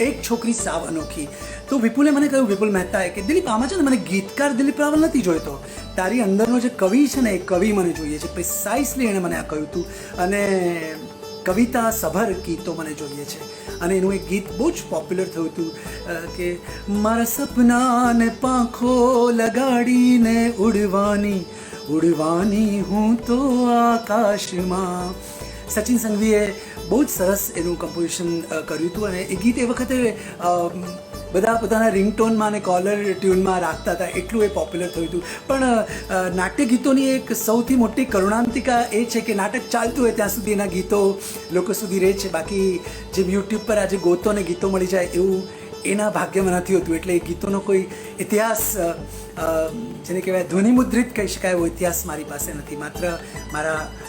એક છોકરી સાવ અનોખી. તો વિપુલે મને કહ્યું, વિપુલ મહેતાએ, કે દિલીપ આમાં છે ને મને ગીતકાર દિલીપ રાવલ નથી જોઈતો, તારી અંદરનો જે કવિ છે ને એ કવિ મને જોઈએ છે. પ્રિસાઇસલી એણે મને આ કહ્યું હતું. અને કવિતા સભર ગીતો મને જોઈએ છે. અને એનું એક ગીત બહુ જ પોપ્યુલર થયું હતું કે મારા સપનાને પાંખો લગાડીને ઉડવાની હું તો આકાશમાં. સચિન સંઘવીએ બહુ જ સરસ એનું કમ્પોઝિશન કર્યું હતું અને એ ગીત એ વખતે બધા પોતાના રિંગટોનમાં અને કોલર ટ્યુનમાં રાખતા હતા, એટલું એ પોપ્યુલર થયું હતું. પણ નાટ્ય ગીતોની એક સૌથી મોટી કરુણાંતિકા એ છે કે નાટક ચાલતું હોય ત્યાં સુધી એના ગીતો લોકો સુધી રહે છે. બાકી જેમ યુટ્યુબ પર આજે ગોતોને ગીતો મળી જાય એવું એના ભાગ્યમાં નથી હોતું. એટલે એ ગીતોનો કોઈ ઇતિહાસ જેને કહેવાય ધ્વનિમુદ્રિત કહી શકાય એવો ઇતિહાસ મારી પાસે નથી. માત્ર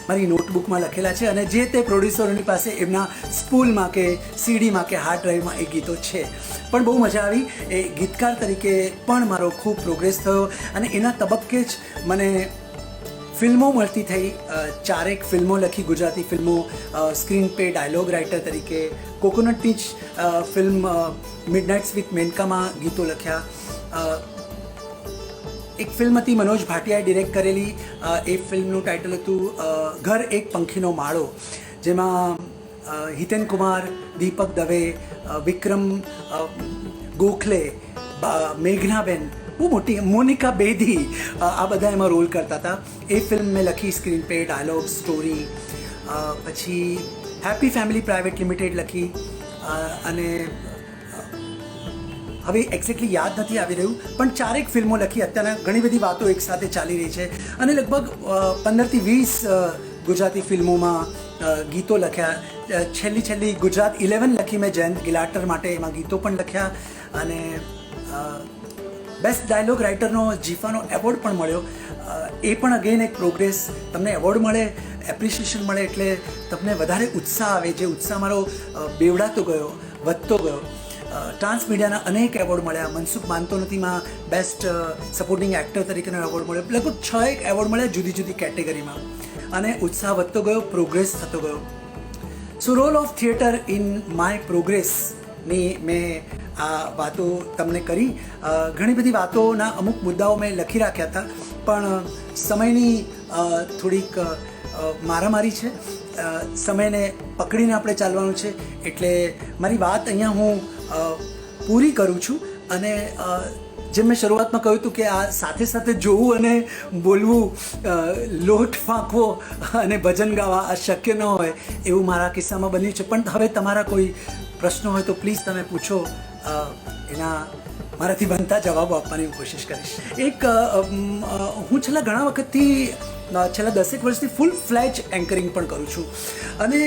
મારી નોટબુકમાં લખેલા છે અને જે તે પ્રોડ્યુસરોની પાસે એમના સ્પૂલમાં કે સીડીમાં કે હાર્ડ ડ્રાઈવમાં એ ગીતો છે. પણ બહુ મજા આવી. એ ગીતકાર તરીકે પણ મારો ખૂબ પ્રોગ્રેસ થયો અને એના તબક્કે જ મને ફિલ્મો મળતી થઈ. 4 ફિલ્મો લખી, ગુજરાતી ફિલ્મો, સ્ક્રીન પે ડાયલોગ રાઇટર તરીકે. કોકોનટની જ ફિલ્મ મિડનાઇટ્સ વિથ મેનકામાં ગીતો લખ્યા. એક ફિલ્મ હતી મનોજ ભાટિયાએ ડિરેક્ટ કરેલી, એ ફિલ્મનું ટાઇટલ હતું ઘર એક પંખીનો માળો, જેમાં હિતેન કુમાર, દીપક દવે, વિક્રમ ગોખલે, મેઘનાબેન, બહુ મોટી, મોનિકા બેદી, આ બધા એમાં રોલ કરતા હતા. એ ફિલ્મ મેં લખી, સ્ક્રીન પે, ડાયલોગ, સ્ટોરી. પછી હેપી ફેમિલી પ્રાઇવેટ લિમિટેડ લખી અને હવે એક્ઝેક્ટલી યાદ નથી આવી રહ્યું, પણ 4 ફિલ્મો લખી. અત્યારે ઘણી બધી વાતો એકસાથે ચાલી રહી છે અને લગભગ 15થી 20 ગુજરાતી ફિલ્મોમાં ગીતો લખ્યા. છેલ્લી ગુજરાત 11 લખી મેં જયંત ગિલાટર માટે, એમાં ગીતો પણ લખ્યા. અને બેસ્ટ ડાયલોગ રાઇટરનો જીફાનો એવોર્ડ પણ મળ્યો. એ પણ અગેન એક પ્રોગ્રેસ. તમને એવોર્ડ મળે, એપ્રિશિએશન મળે એટલે તમને વધારે ઉત્સાહ આવે. જે ઉત્સાહ મારો બેવડાતો ગયો, વધતો ગયો. ટ્રાન્સમીડિયાના અનેક એવોર્ડ મળ્યા. મનસુખ માનતો નથીમાં બેસ્ટ સપોર્ટિંગ એક્ટર તરીકેનો એવોર્ડ મળ્યો. લગભગ 6 એવોર્ડ મળ્યા જુદી જુદી કેટેગરીમાં. અને ઉત્સાહ વધતો ગયો, પ્રોગ્રેસ થતો ગયો. So role of theatre in my પ્રોગ્રેસની મેં આ વાતો તમને કરી. ઘણી બધી વાતોના અમુક મુદ્દાઓ મેં લખી રાખ્યા હતા, પણ સમયની થોડીક મારામારી છે. સમયને પકડીને આપણે ચાલવાનું છે, એટલે મારી વાત અહીંયા હું પૂરી કરું છું. અને જેમ મેં શરૂઆતમાં કહ્યું હતું કે આ સાથે સાથે જોવું અને બોલવું, લોટ ફાંકવો અને ભજન ગાવા આ શક્ય ન હોય એવું મારા કિસ્સામાં બન્યું છે. પણ હવે તમારા કોઈ પ્રશ્નો હોય તો પ્લીઝ તમે પૂછો. એના મારાથી બનતા જવાબો આપવાની હું કોશિશ કરીશ. એક હું છેલ્લા ઘણા વખતથી, છેલ્લા 10 વર્ષથી ફૂલ ફ્લેજ એન્કરિંગ પણ કરું છું. અને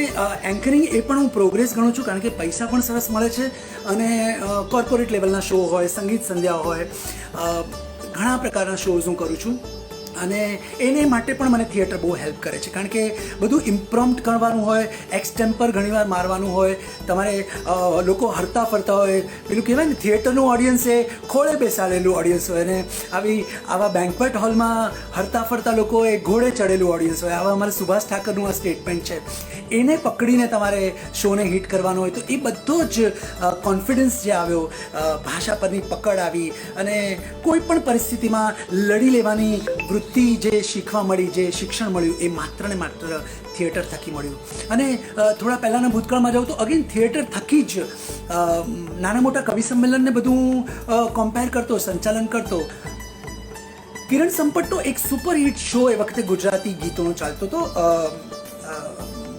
એન્કરિંગ એ પણ હું પ્રોગ્રેસ ગણું છું, કારણ કે પૈસા પણ સરસ મળે છે. અને કોર્પોરેટ લેવલના શો હોય, સંગીત સંધ્યા હોય, ઘણા પ્રકારના શોઝ હું કરું છું. અને એને માટે પણ મને થિયેટર બહુ હેલ્પ કરે છે, કારણ કે બધું ઇમ્પ્રોમ્પ્ટ કરવાનું હોય, એક્સટેમ્પર ઘણીવાર મારવાનું હોય. તમારે લોકો હરતા ફરતા હોય, પેલું કહેવાય ને થિયેટરનું ઓડિયન્સ એ ખોળે બેસાડેલું ઓડિયન્સ હોય, અને આવા બેન્ક્વેટ હોલમાં હરતા ફરતા લોકો એ ઘોડે ચડેલું ઓડિયન્સ હોય. આવા અમારા સુભાષ ઠાકરનું આ સ્ટેટમેન્ટ છે. એને પકડીને તમારે શોને હિટ કરવાનો હોય, તો એ બધો જ કોન્ફિડન્સ જે આવ્યો, ભાષા પરની પકડ આવી, અને કોઈ પણ પરિસ્થિતિમાં લડી લેવાની વૃત્તિ જે શીખવા મળી, જે શિક્ષણ મળ્યું, એ માત્ર ને માત્ર થિયેટર થકી મળ્યું. અને થોડા પહેલાંના ભૂતકાળમાં જાઉં તો અગેન થિયેટર થકી જ નાના મોટા કવિ સંમેલનને બધું કમ્પેર કરતો, સંચાલન કરતો. કિરણ સંપટનો એક સુપરહિટ શો એ વખતે ગુજરાતી ગીતોનો ચાલતો હતો.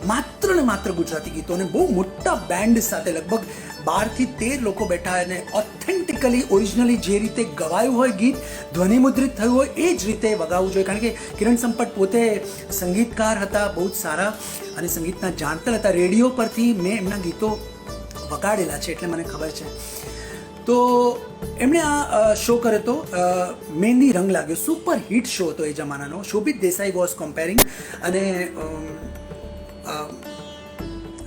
માત્ર ને માત્ર ગુજરાતી ગીતો, અને બહુ મોટા બેન્ડ સાથે, લગભગ 12 થી 13 લોકો બેઠા, અને ઓથેન્ટિકલી ઓરિજિનલી જે રીતે ગવાયું હોય ગીત, ધ્વનિમુદ્રિત થયું હોય એ જ રીતે વગાવવું જોઈએ. કારણ કે કિરણ સંપટ પોતે સંગીતકાર હતા, બહુ જ સારા, અને સંગીતના જાણકાર હતા. રેડિયો પરથી મેં એમના ગીતો વગાડેલા છે, એટલે મને ખબર છે. તો એમણે આ શો કર્યો હતો, મહેંદી રંગ લાગ્યો. સુપર હિટ શો હતો એ જમાનાનો. શોભિત દેસાઈ વોઝ કમ્પેરિંગ, અને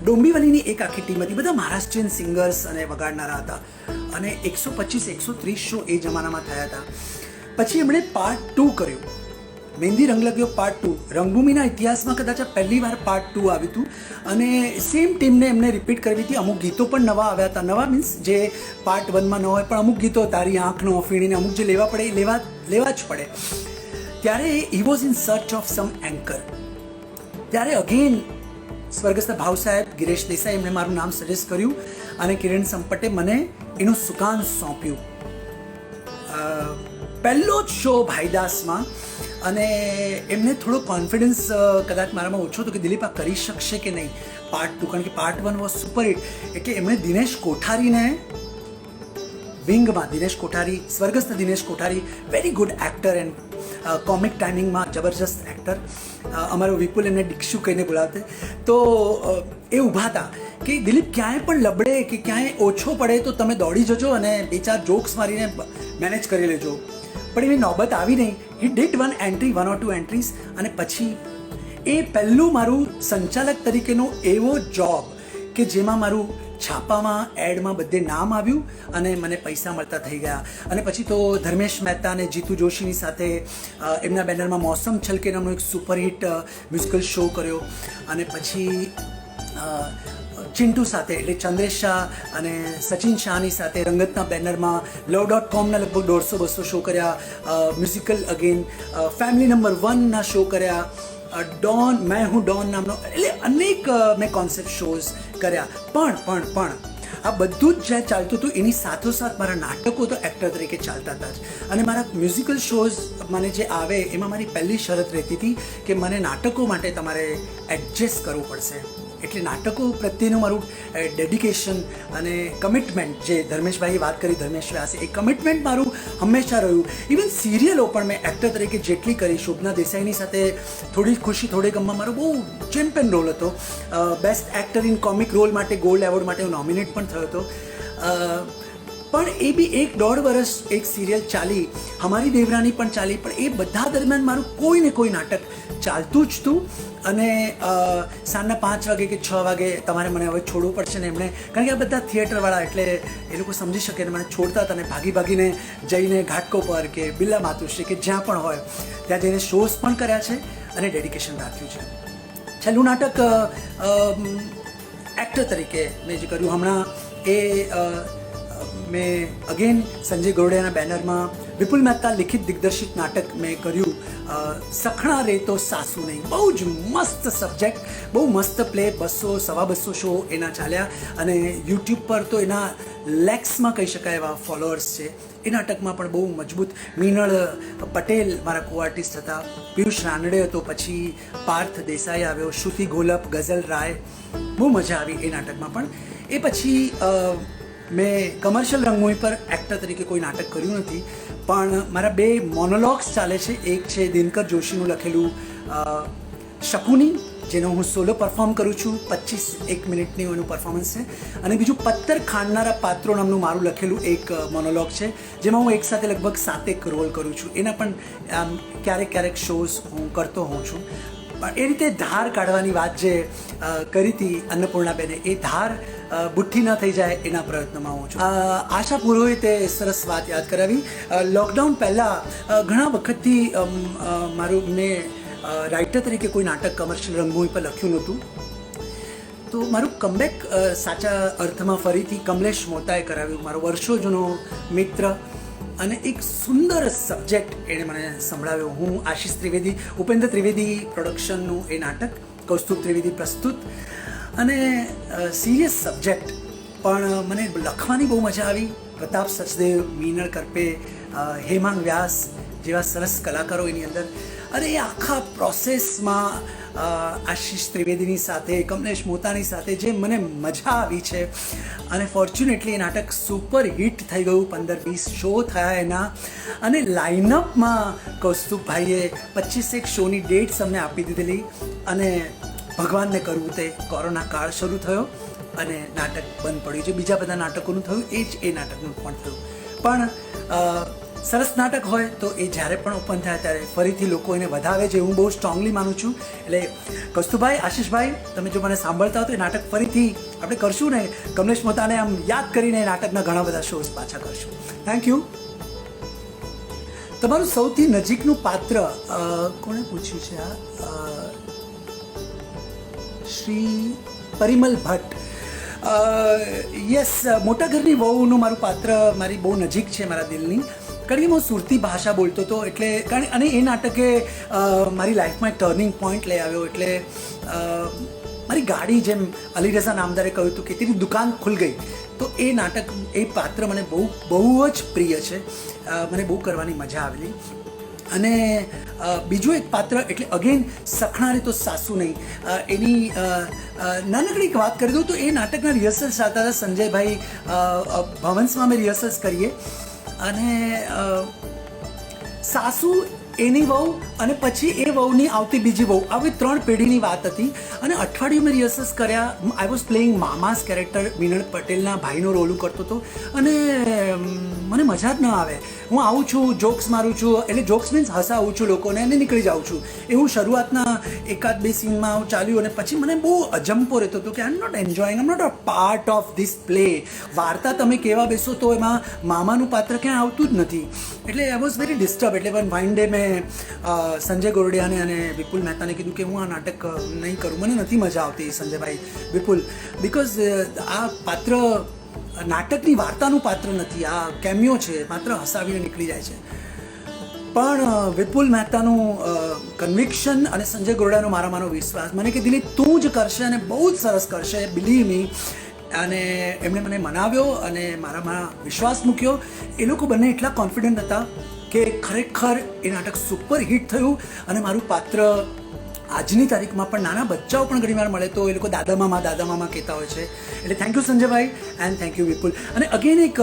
ડોંબીવલીની એક આખી ટીમ હતી. બધા મહારાષ્ટ્રીયન સિંગર્સ અને વગાડનારા હતા. અને 125-130 શો એ જમાનામાં થયા હતા. પછી એમણે પાર્ટ 2 કર્યું, મહેંદી રંગ લાગ્યો પાર્ટ 2. રંગભૂમિના ઇતિહાસમાં કદાચ આ પહેલી વાર પાર્ટ 2 આવ્યું હતું. અને સેમ ટીમને એમને રિપીટ કરવી હતી. અમુક ગીતો પણ નવા આવ્યા હતા. નવા મીન્સ જે પાર્ટ 1માં ન હોય, પણ અમુક ગીતો, તારી આંખનો અફીણીને અમુક જે લેવા પડે એ લેવા જ પડે. ત્યારે he was in search of sum anchor. ત્યારે અગેન સ્વર્ગસ્થ ભાવ સાહેબ ગિરેશ દેસાઈ, એમણે મારું નામ સજેસ્ટ કર્યું, અને કિરણ સંપટે મને એનું સુકાન સોંપ્યું. પહેલો જ શો ભાઈદાસમાં. અને એમને થોડો કોન્ફિડન્સ કદાચ મારામાં ઓછો હતો કે દિલીપ આ કરી શકશે કે નહીં પાર્ટ 2, કારણ કે પાર્ટ 1 વોઝ સુપર હિટ. એટલે એમણે દિનેશ કોઠારીને વિંગમાં, દિનેશ કોઠારી, સ્વર્ગસ્થ Dinesh Kothari, very good actor and comic ટાઈમિંગમાં જબરજસ્ત એક્ટર. અમારો વિપુલ એમને દીક્ષુ કહીને બોલાવતે. તો એ ઊભા હતા કે દિલીપ ક્યાંય પણ લબડે કે ક્યાંય ઓછો પડે તો તમે દોડી જજો અને 2-4 જોક્સ મારીને મેનેજ કરી લેજો. પણ એવી નોબત આવી નહીં. He did 1 entry, 1 or 2 entries, અને પછી એ પહેલું મારું સંચાલક તરીકેનો એવો જોબ કે જેમાં મારું છાપામાં, એડમાં બધે નામ આવ્યું, અને મને પૈસા મળતા થઈ ગયા. અને પછી તો ધર્મેશ મહેતા અને જીતુ જોશીની સાથે એમના બેનરમાં મોસમ છલકે નામનો એક સુપરહિટ મ્યુઝિકલ શો કર્યો. અને પછી ચિંટુ સાથે, એટલે ચંદ્રેશ શાહ અને સચિન શાહની સાથે રંગતના બેનરમાં love.comના લગભગ 150-200 શો કર્યા. મ્યુઝિકલ અગેન ફેમિલી નંબર 1ના શો કર્યા. ડોન, મેં હું ડોન નામનો, એટલે અનેક મેં કોન્સેપ્ટ શોઝ કર્યા. પણ આ બધું જ જ્યાં ચાલતું હતું એની સાથોસાથ મારા નાટકો તો એક્ટર તરીકે ચાલતા હતા જ. અને મારા મ્યુઝિકલ શોઝ મને જે આવે એમાં મારી પહેલી શરત રહેતી હતી કે મને નાટકો માટે તમારે એડજસ્ટ કરવું પડશે. એટલે નાટકો પ્રત્યેનું મારું ડેડિકેશન અને કમિટમેન્ટ, જે ધર્મેશભાઈએ વાત કરી, ધર્મેશ વ્યાસે, એ કમિટમેન્ટ મારું હંમેશા રહ્યું. ઇવન સિરિયલો પણ મેં એક્ટર તરીકે જેટલી કરી, શોભના દેસાઈની સાથે થોડી ખુશી થોડે ગમમાં મારો બહુ ચેમ્પિયન રોલ હતો. Best actor in comic role માટે ગોલ્ડ એવોર્ડ માટે હું નોમિનેટ પણ થયો હતો. પણ એ બી 1-1.5 વર્ષ એક સિરિયલ ચાલી, હમારી દેવરાની પણ ચાલી, પણ એ બધા દરમિયાન મારું કોઈ ને કોઈ નાટક ચાલતું જ હતું. અને સાંજના 5 વાગે કે 6 વાગે તમારે મને હવે છોડવું પડશે ને એમણે, કારણ કે આ બધા થિયેટરવાળા એટલે એ લોકો સમજી શકે ને મને છોડતા હતા ને ભાગીને જઈને ઘાટકો પર કે બિરલા માતુશ્રી કે જ્યાં પણ હોય ત્યાં જઈને શોઝ પણ કર્યા છે અને ડેડિકેશન રાખ્યું છે. છેલ્લું નાટક એક્ટર તરીકે મેં જે કર્યું હમણાં એ મેં અગેન સંજય ગોરડિયાના બેનરમાં વિપુલ મહેતા લિખિત દિગ્દર્શિત નાટક મેં કર્યું, સખણા રે તો સાસુ નહીં. બહુ જ મસ્ત સબ્જેક્ટ, બહુ મસ્ત પ્લે, 200-250 શો એના ચાલ્યા અને યુટ્યુબ પર તો એના લેક્સમાં કહી શકાય એવા ફોલોઅર્સ છે. એ નાટકમાં પણ બહુ મજબૂત મીનળ પટેલ મારા કો આર્ટિસ્ટ હતા, પિયુષ રાનડે હતો, પછી પાર્થ દેસાઈ આવ્યો, શ્રુતિ ગોલપ, ગઝલ રાય, બહુ મજા આવી એ નાટકમાં પણ. એ પછી મેં કમર્શિયલ રંગભૂમિ પર એક્ટર તરીકે કોઈ નાટક કર્યું નથી, પણ મારા 2 મોનોલોગ્સ ચાલે છે. એક છે દિનકર જોશીનું લખેલું શકુની, જેનો હું સોલો પરફોર્મ કરું છું, 25 મિનિટની એનું પરફોર્મન્સ છે, અને બીજું પત્તર ખાંડનારા પાત્રો નામનું મારું લખેલું એક મોનોલોગ છે, જેમાં હું એકસાથે લગભગ 7 રોલ કરું છું. એના પણ ક્યારેક શોઝ હું કરતો હોઉં છું. પણ એ રીતે ધાર કાઢવાની વાત જે કરી હતી અન્નપૂર્ણાબેને, એ ધાર બુઠ્ઠી ન થઈ જાય એના પ્રયત્નમાં હું છું. આશા પુરોહિતે સરસ વાત યાદ કરાવી. લોકડાઉન પહેલાં ઘણા વખતથી મેં રાઇટર તરીકે કોઈ નાટક કમર્શિયલ રંગભૂમિ પર લખ્યું નહોતું, તો મારું કમબેક સાચા અર્થમાં ફરીથી કમલેશ મોતાએ કરાવ્યું, મારો વર્ષો જૂનો મિત્ર, અને એક સુંદર સબ્જેક્ટ એણે મને સંભળાવ્યો. હું આશિષ ત્રિવેદી, ઉપેન્દ્ર ત્રિવેદી પ્રોડક્શનનું એ નાટક, કૌસ્તુભ ત્રિવેદી પ્રસ્તુત, અને સિરિયસ સબ્જેક્ટ, પણ મને લખવાની બહુ મજા આવી. પ્રતાપ સચદેવ, મીનળ કરપે, હેમાંગ વ્યાસ જેવા સરસ કલાકારો એની અંદર, અને એ આખા પ્રોસેસમાં આશિષ ત્રિવેદીની સાથે, કમલેશ મોતાની સાથે જે મને મજા આવી છે. અને ફોર્ચ્યુનેટલી એ નાટક સુપર હિટ થઈ ગયું, 15-20 શો થયા એના, અને લાઇનઅપમાં કૌસ્તુભભાઈએ 25 શોની ડેટ્સ અમને આપી દીધેલી. અને ભગવાનને કરવું તે કોરોના કાળ શરૂ થયો અને નાટક બંધ પડ્યું છે. બીજા બધા નાટકોનું થયું એ જ એ નાટકનું પણ થયું. પણ સરસ નાટક હોય તો એ જ્યારે પણ ઓપન થાય ત્યારે ફરીથી લોકો એને વધાવે છે, હું બહુ સ્ટ્રોંગલી માનું છું. એટલે કૌસ્તુભભાઈ, આશિષભાઈ, તમે જો મને સાંભળતા હો તો એ નાટક ફરીથી આપણે કરશું ને, કમલેશ મોતાને આમ યાદ કરીને નાટકના ઘણા બધા શોઝ પાછા કરશું. Thank you. તમારું સૌથી નજીકનું પાત્ર કોણે પૂછ્યું છે? શ્રી પરિમલ ભટ્ટ. યસ, મોટા ઘરની વહુનું મારું પાત્ર મારી બહુ નજીક છે મારા દિલની, કારણ કે હું સુરતી ભાષા બોલતો હતો, એટલે અને એ નાટકે મારી લાઈફમાં એક ટર્નિંગ પોઈન્ટ લઈ આવ્યો. એટલે મારી ગાડી, જેમ અલી રઝા નામદારે કહ્યું હતું કે તેની દુકાન ખુલ ગઈ, તો એ નાટક, એ પાત્ર મને બહુ જ પ્રિય છે, મને બહુ કરવાની મજા આવેલી. અને બીજું એક પાત્ર એટલે અગેન સખણારે તો સાસુ નહીં, એની નાનકડી વાત કરી દઉં તો એ નાટકના રિહર્સલ્સ થતા હતા સંજયભાઈ ભવન્સમાં અમે રિહર્સલ્સ કરીએ, અને સાસુ, એની વહુ અને પછી એ વહુની આવતી બીજી વહુ, આવી 3 પેઢીની વાત હતી. અને અઠવાડિયું મેં રિહર્સલ્સ કર્યા. આઈ વોઝ પ્લેઇંગ મામાસ કેરેક્ટર, મીનળ પટેલના ભાઈનો રોલ કરતો હતો, અને મને મજા જ ન આવે. હું આવું છું, જોક્સ મારું છું, એટલે જોક્સ મીન્સ હસાવું છું લોકોને અને નીકળી જાઉં છું. એવું શરૂઆતના 1-2 સીનમાં આવું ચાલ્યું, અને પછી મને બહુ અજંપો રહેતો હતો કે I am not enjoying, I am not a part of this play. વાર્તા તમે કહેવા બેસો તો એમાં મામાનું પાત્ર ક્યાંય આવતું જ નથી. એટલે આઈ વોઝ વેરી ડિસ્ટર્બ. એટલે પણ વાઇન ડે મેં સંજય ગોરડિયાને અને વિપુલ મહેતાને કીધું કે હું આ નાટક નહીં કરું, મને નથી મજા આવતી સંજયભાઈ, વિપુલ, બિકોઝ આ પાત્ર નાટકની વાર્તાનું પાત્ર નથી, આ કેમિયો છે, માત્ર હસાવીને નીકળી જાય છે. પણ વિપુલ મહેતાનું કન્વિક્શન અને સંજય ગોરડિયાનો મારામાંનો વિશ્વાસ, મને કે દિલીપ તું જ કરશે અને બહુ જ સરસ કરશે, બિલીવ મી. અને એમણે મને મનાવ્યો અને મારામાં વિશ્વાસ મૂક્યો. એ લોકો બંને એટલા કોન્ફિડન્ટ હતા કે ખરેખર એ નાટક સુપર હિટ થયું. અને મારું પાત્ર આજની તારીખમાં પણ નાના બચ્ચાઓ પણ ઘણીવાર મળે તો એ લોકો દાદા મામા કહેતા હોય છે. એટલે thank you Sanjaybhai and thank you Vipul. અને અગેન એક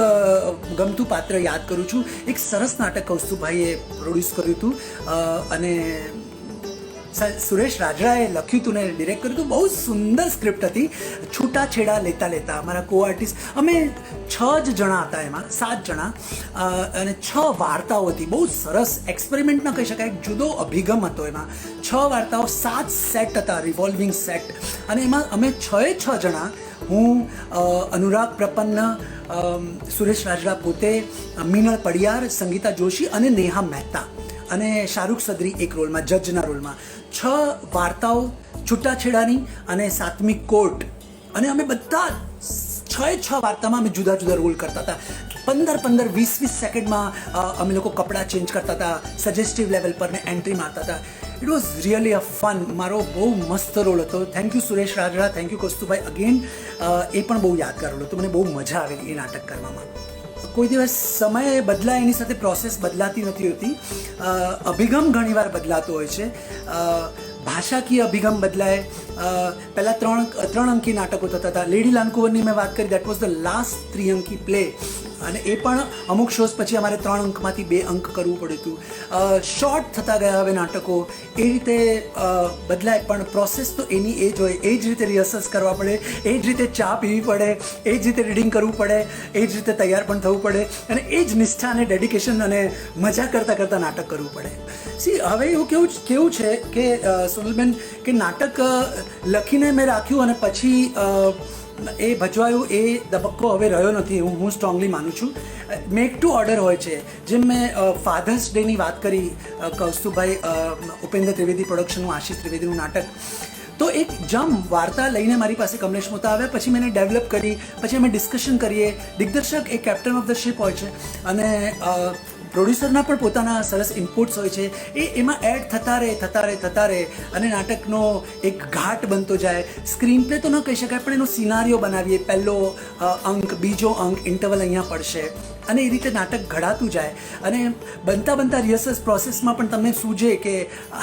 ગમતું પાત્ર યાદ કરું છું. એક સરસ નાટક કૌસ્તુભભાઈએ પ્રોડ્યુસ કર્યું હતું, અને સુરેશ રાજડાએ લખ્યું હતું ને ડિરેક્ટ કર્યું હતું. બહુ સુંદર સ્ક્રિપ્ટ હતી. છૂટાછેડા લેતા લેતા અમારા કો આર્ટિસ્ટ અમે 6 જ જણા હતા, એમાં 7 જણા, અને 6 વાર્તાઓ હતી. બહુ સરસ એક્સપેરિમેન્ટ ન કહી શકાય, એક જુદો અભિગમ હતો એમાં. 6 વાર્તાઓ, 7 સેટ હતા, રિવોલ્વિંગ સેટ, અને એમાં અમે 6 જણા, હું, અનુરાગ પ્રપન્ન, સુરેશ રાજડા પોતે, મીનળ પડિયાર, સંગીતા જોશી અને નેહા મહેતા, અને શાહરૂખ સદરી એક રોલમાં, જજના રોલમાં. 6 વાર્તાઓ છૂટાછેડાની અને 7મી કોર્ટ, અને અમે બધા 6 વાર્તામાં અમે જુદા જુદા રોલ કરતા હતા. 15-20 સેકન્ડમાં અમે લોકો કપડાં ચેન્જ કરતા હતા, સજેસ્ટિવ લેવલ પર ને એન્ટ્રી મારતા હતા. It was really a fun. મારો બહુ મસ્ત રોલ હતો. Thank you Suresh Rajda, thank you Kaustubhai again. એ પણ બહુ યાદગાર રોલ હતો. મને બહુ મજા આવેલી એ નાટક કરવામાં. કોઈ દિવસ સમય બદલાય એની સાથે પ્રોસેસ બદલાતી નથી હોતી. અભિગમ ઘણીવાર બદલાતો હોય છે. ભાષાકીય અભિગમ બદલાય. પહેલાં 3 અંકી નાટકો થતા હતા. લેડી લાન્કુવરની મેં વાત કરી, દેટ વોઝ ધ લાસ્ટ 3 અંકી પ્લે, અને એ પણ અમુક શોઝ પછી અમારે 3 અંકમાંથી 2 અંક કરવું પડ્યું હતું. શોર્ટ થતા ગયા હવે નાટકો, એ રીતે બદલાય. પણ પ્રોસેસ તો એની એ જ હોય. એ જ રીતે રિહર્સલ્સ કરવા પડે, એ જ રીતે ચા પીવી પડે, એ જ રીતે રીડિંગ કરવું પડે, એ જ રીતે તૈયાર પણ થવું પડે, અને એ જ નિષ્ઠા અને ડેડિકેશન અને મજા કરતાં કરતાં નાટક કરવું પડે. સી હવે એવું કેવું છે કે સોનલબેન, કે નાટક લખીને મેં રાખ્યું અને પછી એ ભજવાયું એ તબક્કો હવે રહ્યો નથી. હું સ્ટ્રોંગલી માનું છું. મેક ટુ ઓર્ડર હોય છે. જેમ મેં ફાધર્સ ડેની વાત કરી, કૌસ્તુભાઈ, ઉપેન્દ્ર ત્રિવેદી પ્રોડક્શનનું, આશિષ ત્રિવેદીનું નાટક, તો એક વાર્તા લઈને મારી પાસે કમલેશ મોતા આવ્યા. પછી મેં એને ડેવલપ કરી, પછી અમે ડિસ્કશન કરીએ. દિગ્દર્શક એ કેપ્ટન ઓફ ધ શિપ હોય છે, અને પ્રોડ્યુસરના પણ પોતાના સરસ ઇનપુટ્સ હોય છે. એમાં એડ થતા રહે, અને નાટકનો એક ઘાટ બનતો જાય. સ્ક્રીન પ્લે તો ન કહી શકાય, પણ એનો સિનારીઓ બનાવીએ. પહેલો અંક, બીજો અંક, ઇન્ટરવલ અહીંયા પડશે, અને એ રીતે નાટક ઘડાતું જાય. અને બનતા રિહર્સલ્સ પ્રોસેસમાં પણ તમને સૂઝે કે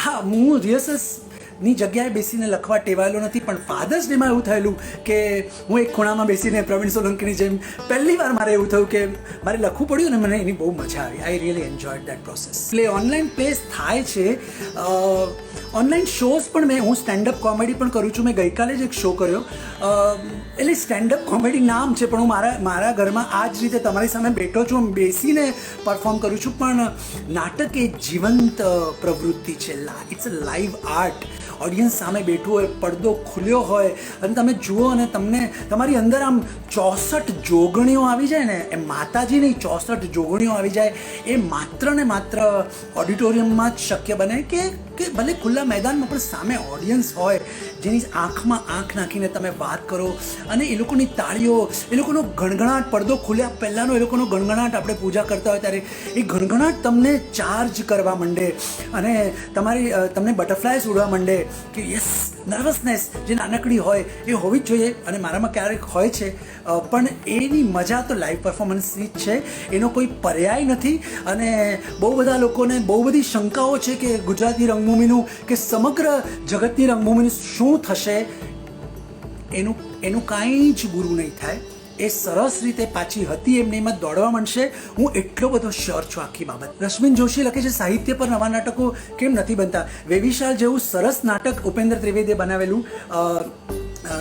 હા, હું રિહર્સલ્સની જગ્યાએ બેસીને લખવા ટેવાયેલો નથી, પણ ફાધર્સ ડેમાં એવું થયેલું કે હું એક ખૂણામાં બેસીને પ્રવીણ સોલંકીની જેમ પહેલી વાર મારે એવું થયું કે મારે લખવું પડ્યું, અને મને એની બહુ મજા આવી. I really enjoyed that process. Online place થાય છે, ઓનલાઈન શોઝ પણ હું સ્ટેન્ડઅપ કોમેડી પણ કરું છું. મેં ગઈકાલે જ એક શો કર્યો. એટલે સ્ટેન્ડઅપ કોમેડી નામ છે, પણ હું મારા ઘરમાં આ જ રીતે તમારી સામે બેઠો છું, બેસીને પરફોર્મ કરું છું. પણ નાટક એ જીવંત પ્રવૃત્તિ છે. It's a live art. Audience સામે બેઠું હોય, પડદો ખુલ્યો હોય, અને તમે જુઓ, અને તમને તમારી અંદર આમ 64 જોગણીઓ આવી જાય ને, એ માતાજીની 64 જોગણીઓ આવી જાય. એ માત્ર ને માત્ર ઓડિટોરિયમમાં જ શક્ય બને, કે ભલે ખુલ્લા મેદાનમાં પણ સામે ઓડિયન્સ હોય, જેની આંખમાં આંખ નાખીને તમે વાત કરો, અને એ લોકોની તાળીઓ, એ લોકોનો ગણગણાટ, પડદો ખુલ્યા પહેલાંનો એ લોકોનો ગણગણાટ, આપણે પૂજા કરતા હોય ત્યારે એ ગણગણાટ તમને ચાર્જ કરવા માંડે, અને તમને બટરફ્લાયસ ઉડવા માંડે કે યસ, નર્વસનેસ જે નાનકડી હોય એ હોવી જ જોઈએ, અને મારામાં ક્યારેક હોય છે. પણ એની મજા તો લાઈવ પરફોર્મન્સની જ છે. એનો કોઈ પર્યાય નથી. અને બહુ બધા લોકોને બહુ બધી શંકાઓ છે કે ગુજરાતી રંગભૂમિનું કે સમગ્ર જગતની રંગભૂમિનું શું થશે. એનું કાંઈ જ બુરું નહીં થાય. એ સરસ રીતે પાછી હતી એમને એમાં દોડવા માંડશે. હું એટલો બધો શ્યોર છું આખી બાબત. રશ્મિન જોશી લખે છે, સાહિત્ય પર નવા નાટકો કેમ નથી બનતા? વેવિશાળ જેવું સરસ નાટક ઉપેન્દ્ર ત્રિવેદીએ બનાવેલું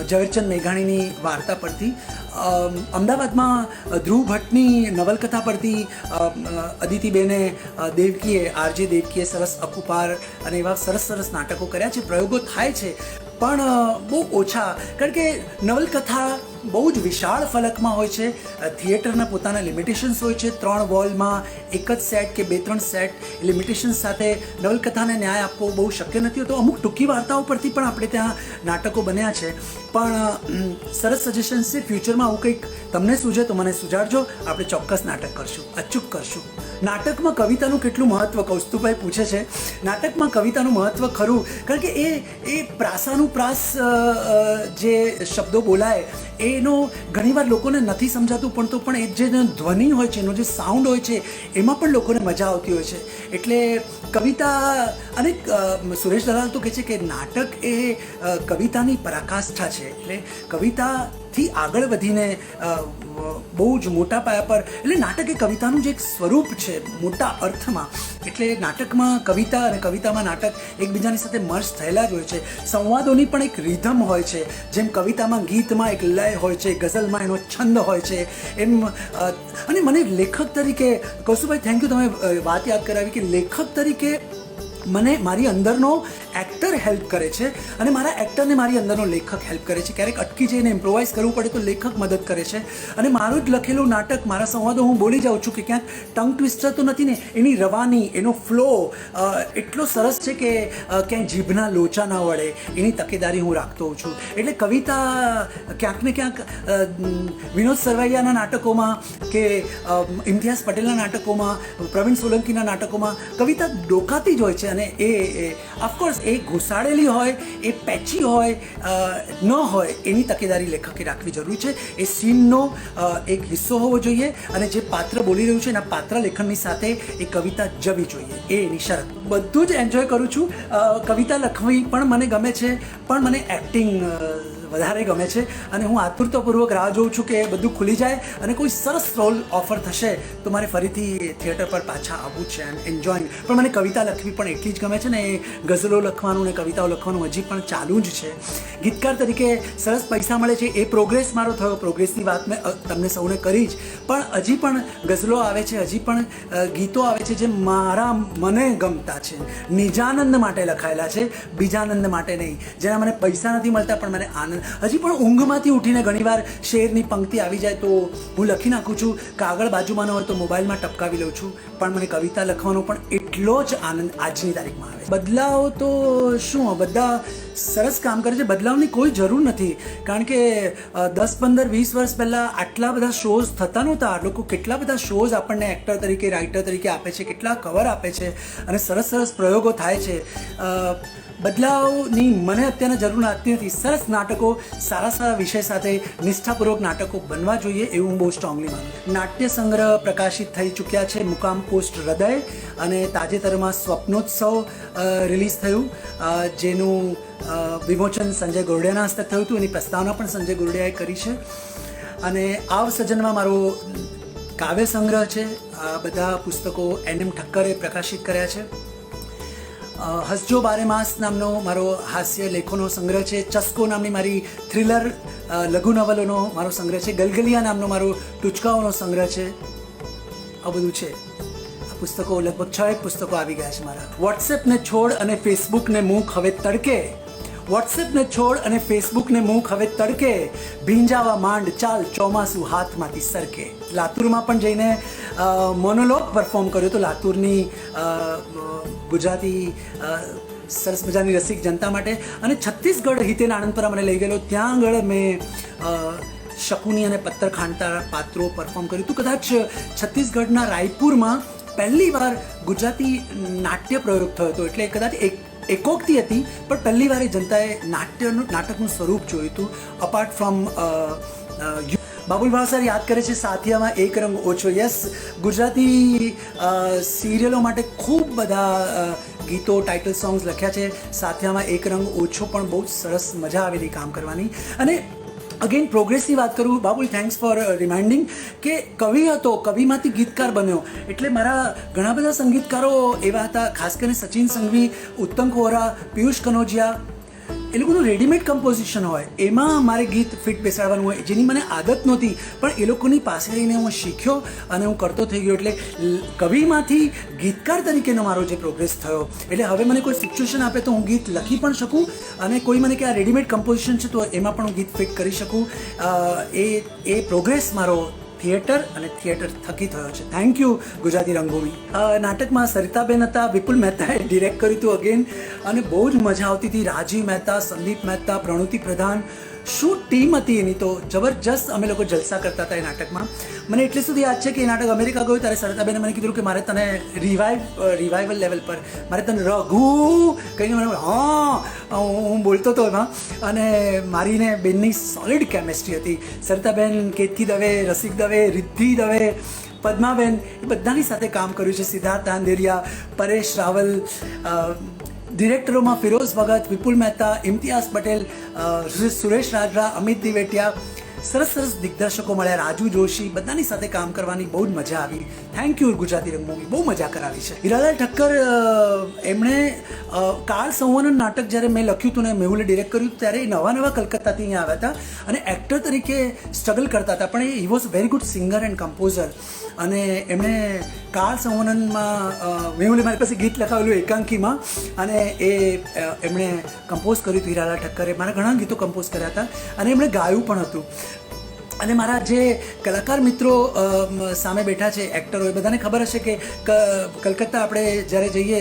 ઝવેરચંદ મેઘાણીની વાર્તા પરથી, અમદાવાદમાં ધ્રુવ ભટ્ટની નવલકથા પરથી અદિતિબેને દેવકીએ, આરજે દેવકીએ સરસ અકુપાર અને એવા સરસ નાટકો કર્યા છે. પ્રયોગો થાય છે, પણ બહુ ઓછા. કારણ કે નવલકથા બહુ જ વિશાળ ફલકમાં હોય છે. થિયેટરના પોતાના લિમિટેશન્સ હોય છે. 3 વોલમાં એક જ સેટ કે 2-3 સેટ લિમિટેશન્સ સાથે નવલકથાને ન્યાય આપવો બહુ શક્ય નથી હોતો. અમુક ટૂંકી વાર્તાઓ પરથી પણ આપણે ત્યાં નાટકો બન્યા છે. પણ સરસ સજેશન્સ છે. ફ્યુચરમાં આવું કંઈક તમને સૂઝે તો મને સુજાડજો. આપણે ચોક્કસ નાટક કરશું, અચૂક કરશું. નાટકમાં કવિતાનું કેટલું મહત્ત્વ કૌસ્તુભાઈ પૂછે છે. નાટકમાં કવિતાનું મહત્ત્વ ખરું, કારણ કે એ પ્રાસાનુપ્રાસ જે શબ્દો બોલાય એનો ઘણીવાર લોકોને નથી સમજાતું, પણ તો પણ એ જે ધ્વનિ હોય છે, એનો જે સાઉન્ડ હોય છે, એમાં પણ લોકોને મજા આવતી હોય છે. એટલે કવિતા અને સુરેશ દલાલ તો કહે છે કે નાટક એ કવિતાની પરાકાષ્ઠા છે. એટલે કવિતાથી આગળ વધીને બહુ જ મોટા પાયા પર, એટલે નાટક એ કવિતાનું જે એક સ્વરૂપ છે મોટા અર્થમાં. એટલે નાટકમાં કવિતા અને કવિતામાં નાટક એકબીજાની સાથે મર્જ થયેલા જ હોય છે. સંવાદોની પણ એક રિધમ હોય છે. જેમ કવિતામાં ગીતમાં એક લય હોય છે, ગઝલમાં એનો છંદ હોય છે, એમ. અને મને લેખક તરીકે, કૌશુભાઈ થેન્ક યુ, તમે વાત યાદ કરાવી કે લેખક તરીકે મને મારી અંદરનો એક્ટર હેલ્પ કરે છે અને મારા એક્ટરને મારી અંદરનો લેખક હેલ્પ કરે છે. ક્યારેક અટકી જઈને ઇમ્પ્રોવાઇઝ કરવું પડે તો લેખક મદદ કરે છે. અને મારું જ લખેલું નાટક, મારા સંવાદો હું બોલી જાઉં છું કે ક્યાંક ટંગ ટ્વિસ્ટર તો નથી ને, એની રવાની, એનો ફ્લો એટલો સરસ છે કે ક્યાંય જીભના લોચા ના વળે, એની તકેદારી હું રાખતો હોઉં છું. એટલે કવિતા ક્યાંક ને ક્યાંક વિનોદ સરવૈયાના નાટકોમાં કે ઇમ્તિયાઝ પટેલના નાટકોમાં, પ્રવીણ સોલંકીના નાટકોમાં કવિતા ડોકાતી જ હોય છે. અને એ ઓફકોર્સ એ ઘુસાડેલી હોય, એ પેચી હોય ન હોય, એની તકેદારી લેખકે રાખવી જરૂરી છે. એ સીનનો એક હિસ્સો હોવો જોઈએ અને જે પાત્ર બોલી રહ્યું છે એના પાત્ર લેખનની સાથે એ કવિતા જવી જોઈએ, એ એની શરત. બધું જ એન્જોય કરું છું. કવિતા લખવી પણ મને ગમે છે, પણ મને એક્ટિંગ વધારે ગમે છે. અને હું આતુરતાપૂર્વક રાહ જોઉં છું કે બધું ખુલી જાય અને કોઈ સરસ રોલ ઓફર થશે તો મારે ફરીથી થિયેટર પર પાછા આવવું છે. એમ એન્જોયિંગ. પણ મને કવિતા લખવી પણ એટલી જ ગમે છે ને, એ ગઝલો લખવાનું ને કવિતાઓ લખવાનું હજી પણ ચાલુ જ છે. ગીતકાર તરીકે સરસ પૈસા મળે છે, એ પ્રોગ્રેસ મારો થયો. પ્રોગ્રેસની વાત મેં તમને સૌને કરી જ, પણ હજી પણ ગઝલો આવે છે, હજી પણ ગીતો આવે છે જે મને ગમતા છે, નિજાનંદ માટે લખાયેલા છે, બીજાનંદ માટે નહીં. જેના મને પૈસા નથી મળતા પણ મને આનંદ. હજી પણ ઊંઘમાંથી ઉઠીને ઘણીવાર શેરની પંક્તિ આવી જાય તો હું લખી નાખું છું. કાગળ બાજુમાં ન હોય તો મોબાઈલમાં ટપકાવી લઉં છું. પણ મને કવિતા લખવાનો પણ એટલો જ આનંદ આજની તારીખમાં આવે. બદલાવ તો શું, બધા સરસ કામ કરે છે. બદલાવની કોઈ જરૂર નથી, કારણ કે 10, 15, 20 વર્ષ પહેલાં આટલા બધા શોઝ થતા નહોતા. લોકો કેટલા બધા શોઝ આપણને એક્ટર તરીકે, રાઇટર તરીકે આપે છે, કેટલા કવર આપે છે અને સરસ સરસ પ્રયોગો થાય છે. બદલાવની મને અત્યારે જરૂર લાગતી નથી. સરસ નાટકો, સારા સારા વિષય સાથે નિષ્ઠાપૂર્વક નાટકો બનવા જોઈએ એવું હું બહુ સ્ટ્રોંગલી માનું. નાટ્ય સંગ્રહ પ્રકાશિત થઈ ચૂક્યા છે. મુકામ પોસ્ટ હૃદય અને તાજેતરમાં સ્વપ્નોત્સવ રિલીઝ થયું, જેનું વિમોચન સંજય ગોરડિયાના હસ્તક થયું હતું. એની પ્રસ્તાવના પણ સંજય ગોરડિયાએ કરી છે. અને આવ સજનમાં મારો કાવ્ય સંગ્રહ છે. આ બધા પુસ્તકો NM ઠક્કરે પ્રકાશિત કર્યા છે. હસજો બારે માસ નામનો મારો હાસ્ય લેખોનો સંગ્રહ છે. ચસ્કો નામની મારી થ્રિલર લઘુ નવલોનો મારો સંગ્રહ છે. ગલગલિયા નામનો મારો ટૂચકાઓનો સંગ્રહ છે. આ બધું છે. આ પુસ્તકો લગભગ 6 પુસ્તકો આવી ગયા છે મારા. વોટ્સએપને છોડ અને ફેસબુકને મૂક હવે તડકે, વોટ્સએપને છોડ અને ફેસબુકને મૂક હવે તડકે, ભીંજાવા માંડ ચાલ ચોમાસું હાથમાંથી સરકે. લાતુરમાં પણ જઈને મોનોલોગ પરફોર્મ કર્યો તો લાતુરની ગુજરાતી સરસ મજાની રસિક જનતા માટે. અને છત્તીસગઢ હિતેન આનંદપુરા મને લઈ ગયેલો. ત્યાં આગળ મેં શકુની અને પત્તર ખાંડતા પાત્રો પરફોર્મ કર્યું હતું. કદાચ છત્તીસગઢના રાયપુરમાં પહેલી વાર ગુજરાતી નાટ્ય પ્રયોગ થયો હતો. એટલે કદાચ એકોક્તિ હતી, પણ પહેલી વાર જનતાએ નાટકનું સ્વરૂપ જોયું હતું. અપાર્ટ ફ્રોમ બાબુલ ભાવસાર યાદ કરે છે સાથિયામાં એક રંગ ઓછો. યસ, ગુજરાતી સિરિયલો માટે ખૂબ બધા ગીતો, ટાઇટલ સોંગ્સ લખ્યા છે. સાથિયામાં એક રંગ ઓછો પણ બહુ સરસ મજા આવેલી કામ કરવાની. અને અગેન પ્રોગ્રેસની વાત કરું, બાબુલ થેન્ક્સ ફોર રિમાઇન્ડિંગ કે કવિ હતો, કવિમાંથી ગીતકાર બન્યો. એટલે મારા ઘણા બધા સંગીતકારો એવા હતા, ખાસ કરીને સચિન સંઘવી, ઉત્તમ ખોરા, પિયુષ કનોજિયા. એ લોકોનું રેડીમેડ કમ્પોઝિશન હોય, એમાં મારે ગીત ફિટ બેસાડવાનું હોય, જેની મને આદત નહોતી, પણ એ લોકોની પાસે રહીને હું શીખ્યો અને હું કરતો થઈ ગયો. એટલે કવિમાંથી ગીતકાર તરીકેનો મારો જે પ્રોગ્રેસ થયો. એટલે હવે મને કોઈ સિચ્યુએશન આપે તો હું ગીત લખી પણ શકું, અને કોઈ મને કે આ રેડીમેડ કમ્પોઝિશન છે તો એમાં પણ હું ગીત ફિટ કરી શકું. એ પ્રોગ્રેસ મારો થિયેટર અને થિયેટર થકી થયો છે. થેન્ક યુ ગુજરાતી રંગભૂમિ. નાટકમાં સરિતાબેન હતા, વિપુલ મહેતાએ ડિરેક્ટ કર્યું હતું અગેન, અને બહુ જ મજા આવતી હતી. રાજીવ મહેતા, સંદીપ મહેતા, પ્રણુતિ પ્રધાન, શું ટીમ હતી એની તો જબરજસ્ત. અમે લોકો જલસા કરતા હતા એ નાટકમાં. મને એટલે સુધી યાદ છે કે એ નાટક અમેરિકા ગયું ત્યારે સરિતાબેને મને કીધું કે મારે તને રિવાઇવલ લેવલ પર મારે તને રઘુ કહીને મને હું બોલતો હતો એમાં. અને મારીને બેનની સોલિડ કેમેસ્ટ્રી હતી. સરિતાબેન, કેતકી દવે, રસિક દવે, રિદ્ધિ દવે, પદ્માબેન, એ બધાની સાથે કામ કર્યું છે. સિદ્ધાર્થ અંધેરિયા, પરેશ રાવલ, ડિરેક્ટરોમાં ફિરોઝ ભગત, વિપુલ મહેતા, ઇમ્તિયાઝ પટેલ, સુરેશ રાજરા, અમિત દિવેટિયા, સરસ દિગ્દર્શકો મળ્યા, રાજુ જોશી, બધાની સાથે કામ કરવાની બહુ જ મજા આવી. થેન્ક યુ ગુજરાતી રંગભૂમિ, બહુ મજા કરાવી છે. હીરાલાલ ઠક્કર એમણે કાળ સંવનન નાટક જ્યારે મેં લખ્યું હતું ને મેહુલે ડિરેક્ટ કર્યું ત્યારે એ નવા કલકત્તાથી અહીંયા આવ્યા હતા અને એક્ટર તરીકે સ્ટ્રગલ કરતા હતા, પણ he was very good singer and composer. અને એમણે કાળ સંવનનમાં મેહુલે મારી પાસે ગીત લખાવેલું એકાંકીમાં અને એમણે કમ્પોઝ કર્યું હતું. હીરાલાલ ઠક્કરે મારા ઘણા ગીતો કમ્પોઝ કર્યા હતા અને એમણે ગાયું પણ હતું. અને મારા જે કલાકાર મિત્રો સામે બેઠા છે, એક્ટરો, એ બધાને ખબર હશે કે કલકત્તા આપણે જ્યારે જઈએ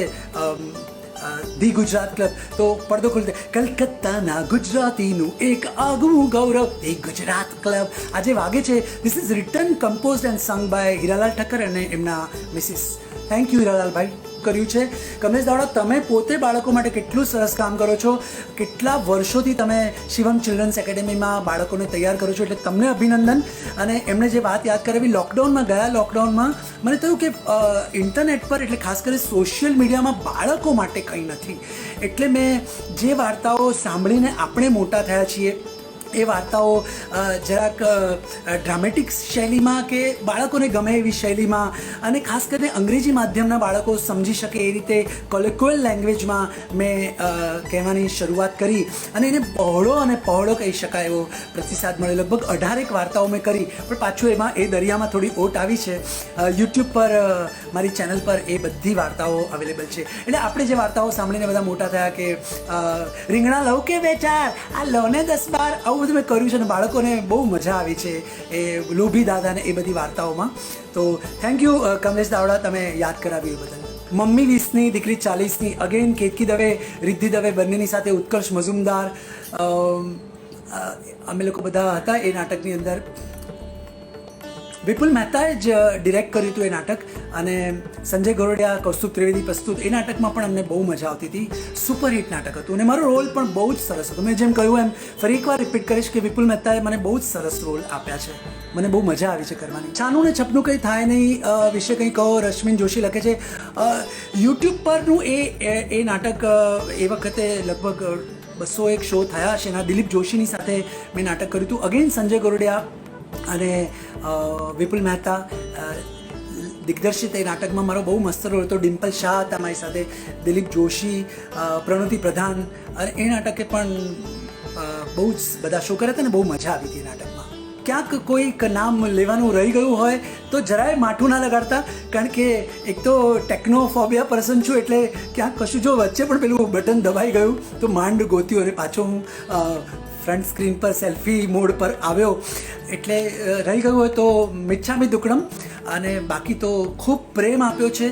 ધી ગુજરાત ક્લબ તો પડદો ખુલતે કલકત્તાના ગુજરાતીનું એક આગવું ગૌરવ ધી ગુજરાત ક્લબ. આ જે વાગે છે, this is written, composed and sung by Hiralal Thakkar અને એમના મિસિસ. થેન્ક યુ હીરાલાલભાઈ કર્યું છે. કમલેશ દાવડા, તમે પોતે બાળકો માટે કેટલું સરસ કામ કરો છો, કેટલા વર્ષોથી તમે શિવમ ચિલ્ડ્રન્સ એકેડેમીમાં બાળકોને તૈયાર કરો છો, એટલે તમને અભિનંદન. અને એમણે જે વાત યાદ કરાવી, ગયા લોકડાઉનમાં મને થયું કે ઇન્ટરનેટ પર, એટલે ખાસ કરીને સોશિયલ મીડિયામાં બાળકો માટે કંઈ નથી. એટલે મેં જે વાર્તાઓ સાંભળીને આપણે મોટા થયા છીએ એ વાર્તાઓ જરાક ડ્રામેટિક શૈલીમાં કે બાળકોને ગમે એવી શૈલીમાં અને ખાસ કરીને અંગ્રેજી માધ્યમના બાળકો સમજી શકે એ રીતે કોલોક્યુઅલ લેંગ્વેજમાં મેં કહેવાની શરૂઆત કરી અને એને પહોળો કહી શકાય એવો પ્રતિસાદ મળ્યો. લગભગ 18 વાર્તાઓ મેં કરી, પણ પાછું એમાં એ દરિયામાં થોડી ઓટ આવી છે. યુટ્યુબ પર મારી ચેનલ પર એ બધી વાર્તાઓ અવેલેબલ છે. એટલે આપણે જે વાર્તાઓ સાંભળીને બધા મોટા થયા કે રીંગણા લઉં કે વેચાર, આ લો ને 10-12, આવું બધું મેં કર્યું છે અને બાળકોને બહુ મજા આવી છે એ લોભી દાદાને એ બધી વાર્તાઓમાં. તો થેન્ક યુ કમલેશ દાવડા, તમે યાદ કરાવી એ બદલ. મમ્મી 20ની, દીકરી 40ની, અગેન કેતકી દવે, રિદ્ધિ દવે, બંનેની સાથે ઉત્કર્ષ મઝુમદાર, અમે લોકો બધા હતા એ નાટકની અંદર. વિપુલ મહેતાએ જ ડિરેક્ટ કર્યું હતું એ નાટક અને સંજય ગોરડિયા, કૌસ્તુભ ત્રિવેદી પ્રસ્તુત. એ નાટકમાં પણ અમને બહુ મજા આવતી હતી. સુપરહિટ નાટક હતું અને મારો રોલ પણ બહુ જ સરસ હતો. મેં જેમ કહ્યું એમ ફરી એકવાર રિપીટ કરીશ કે વિપુલ મહેતાએ મને બહુ જ સરસ રોલ આપ્યા છે. મને બહુ મજા આવી છે કરવાની. છાનું ને છપનું કંઈ થાય નહીં વિશે કંઈ કહો, રશ્મિન જોશી લખે છે. યુટ્યુબ પરનું એ નાટક એ વખતે લગભગ 201 શો થયા હશે. એના દિલીપ જોશીની સાથે મેં નાટક કર્યું હતું. અગેન સંજય ગોરડિયા અને વિપુલ મહેતા દિગ્દર્શિત એ નાટકમાં મારો બહુ મસ્ત રોલ હતો. ડિમ્પલ શાહ હતા મારી સાથે, દિલીપ જોશી, પ્રણતિ પ્રધાન, અને એ નાટકે પણ બહુ જ બધા શો કર્યા હતા ને બહુ મજા આવી હતી નાટકમાં. ક્યાંક કોઈક નામ લેવાનું રહી ગયું હોય તો જરાય માઠું ના લગાડતા, કારણ કે એક તો ટેકનોફોબિયા પર્સન છું, એટલે ક્યાંક કશું જો વચ્ચે પણ પેલું બટન દબાઈ ગયું તો માંડ ગોત્યું અને પાછો હું ફ્રન્ટ સ્ક્રીન પર સેલ્ફી મોડ પર આવ્યો. એટલે રહી ગયું હોય તો મિચ્છામી દુક્કડમ. અને બાકી તો ખૂબ પ્રેમ આપ્યો છે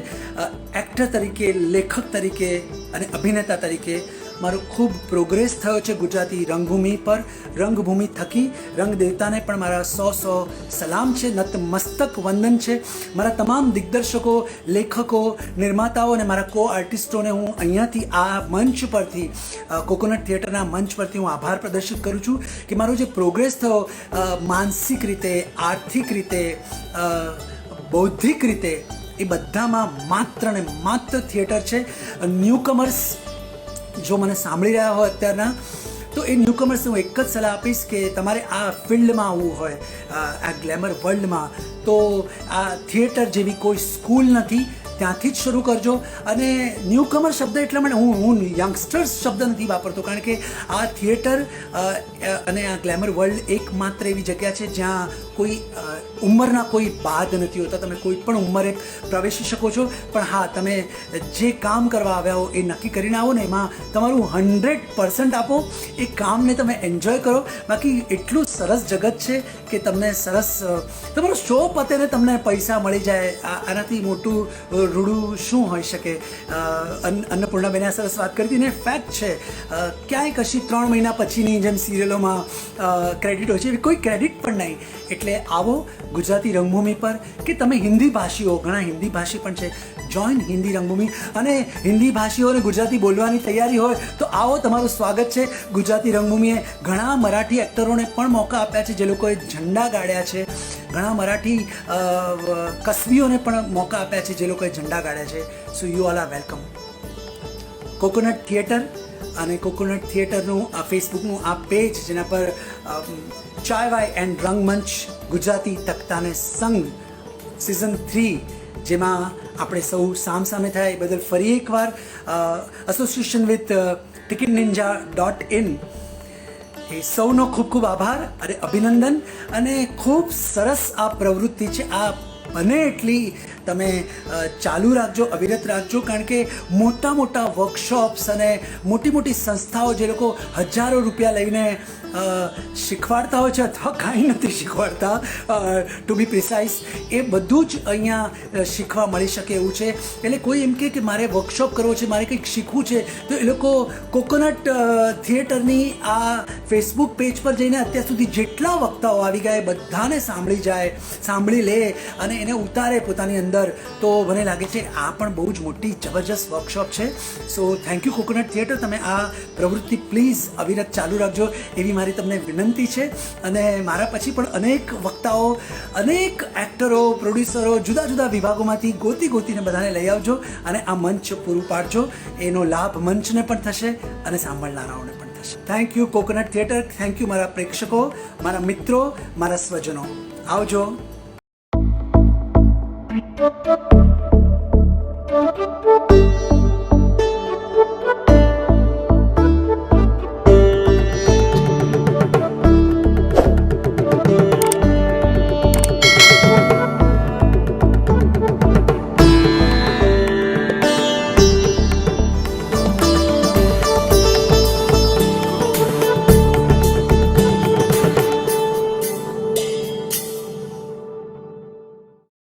એક્ટર તરીકે, લેખક તરીકે અને અભિનેતા તરીકે. મારો ખૂબ પ્રોગ્રેસ થયો છે ગુજરાતી રંગભૂમિ પર. રંગભૂમિ થકી રંગ દેવતાને પણ મારા 100 સલામ છે, નતમસ્તક વંદન છે. મારા તમામ દિગ્દર્શકો, લેખકો, નિર્માતાઓ અને મારા કો આર્ટિસ્ટોને હું અહીંયાથી આ મંચ પરથી, કોકોનટ થિયેટરના મંચ પરથી હું આભાર પ્રદર્શિત કરું છું કે મારો જે પ્રોગ્રેસ થયો માનસિક રીતે, આર્થિક રીતે, બૌદ્ધિક રીતે, એ બધામાં માત્ર ને માત્ર થિયેટર છે. ન્યૂકમર્સ જો મને સાંભળી રહ્યા હોય અત્યારના, તો એ ન્યૂકમર્સને હું એક જ સલાહ આપીશ કે તમારે આ ફિલ્ડમાં આવવું હોય, આ ગ્લેમર વર્લ્ડમાં, તો આ થિયેટર જેવી કોઈ સ્કૂલ નથી, ત્યાંથી જ શરૂ કરજો. અને ન્યૂકમર શબ્દ એટલા માટે હું યંગસ્ટર્સ શબ્દ નથી વાપરતો, કારણ કે આ થિયેટર અને આ ગ્લેમર વર્લ્ડ એકમાત્ર એવી જગ્યા છે જ્યાં કોઈ ઉંમરના કોઈ બાદ નથી હોતા. તમે કોઈ પણ ઉંમરે પ્રવેશી શકો છો, પણ હા, તમે જે કામ કરવા આવ્યા હો એ નક્કી કરીને આવો ને એમાં તમારું 100% આપો. એ કામને તમે એન્જોય કરો. બાકી એટલું સરસ જગત છે કે તમને સરસ તમારો શો પતે ને તમને પૈસા મળી જાય, આનાથી મોટું રૂડું શું હોઈ શકે. અન્નપૂર્ણાબેને આ સરસ વાત કરી હતી ને, ફેક્ટ છે. ક્યાંય કશી 3 મહિના પછીની જેમ સિરિયલોમાં ક્રેડિટ હોય છે, એવી કોઈ ક્રેડિટ પણ નહીં. એટલે આવો ગુજરાતી રંગભૂમિ પર, કે તમે હિન્દી ભાષીઓ, ઘણા હિન્દી ભાષી પણ છે, જોઈન હિન્દી રંગભૂમિ. અને હિન્દી ભાષીઓને ગુજરાતી બોલવાની તૈયારી હોય તો આવો, તમારું સ્વાગત છે. ગુજરાતી રંગભૂમિએ ઘણા મરાઠી એક્ટરોને પણ મોકા આપ્યા છે જે લોકોએ ઝંડા ગાળ્યા છે. ઘણા મરાઠી કસબીઓને પણ મોકા આપ્યા છે જે લોકોએ ઝંડા ગાળ્યા છે. So you all are welcome. Coconut theatre અને કોકોનટ થિયેટરનું આ ફેસબુકનું આ પેજ જેના પર ચાય વાય એન્ડ રંગમંચ ગુજરાતી તખ્તાને સંગ સિઝન 3 જેમાં આપણે સૌ સામસામે થાય એ બદલ ફરી એકવાર એસોસિએશન વિથ ticketninja.in એ સૌનો ખૂબ ખૂબ આભાર અને અભિનંદન. અને ખૂબ સરસ આ પ્રવૃત્તિ છે. આ બને એટલી તમે ચાલુ રાખજો, અવિરત રાખજો, કારણ કે મોટા મોટા વર્કશોપ્સ અને મોટી મોટી સંસ્થાઓ જે લોકો હજારો રૂપિયા લઈને શીખવાડતા હોય છે અથવા કાંઈ નથી શીખવાડતા ટુ બી પ્રિસાઇઝ, એ બધું જ અહીંયા શીખવા મળી શકે એવું છે. એટલે કોઈ એમ કે મારે વર્કશોપ કરવો છે, મારે કંઈક શીખવું છે, તો એ લોકો કોકોનટ થિયેટરની આ ફેસબુક પેજ પર જઈને અત્યાર સુધી જેટલા વક્તાઓ આવી ગયા એ બધાને સાંભળી લે અને એને ઉતારે પોતાની અંદર. તો મને લાગે છે આ પણ બહુ જ મોટી જબરજસ્ત વર્કશોપ છે. So thank you coconut theatre, તમે આ પ્રવૃત્તિ પ્લીઝ અવિરત ચાલુ રાખજો એવી મારી તમને વિનંતી છે. અને મારા પછી પણ અનેક વક્તાઓ, અનેક એક્ટરો, પ્રોડ્યુસરો જુદા જુદા વિભાગોમાંથી ગોતીને બધાને લઈ આવજો અને આ મંચ પૂરું પાડજો. એનો લાભ મંચને પણ થશે અને સાંભળનારાઓને પણ થશે. Thank you coconut theatre, thank you મારા પ્રેક્ષકો, મારા મિત્રો, મારા સ્વજનો. આવજો.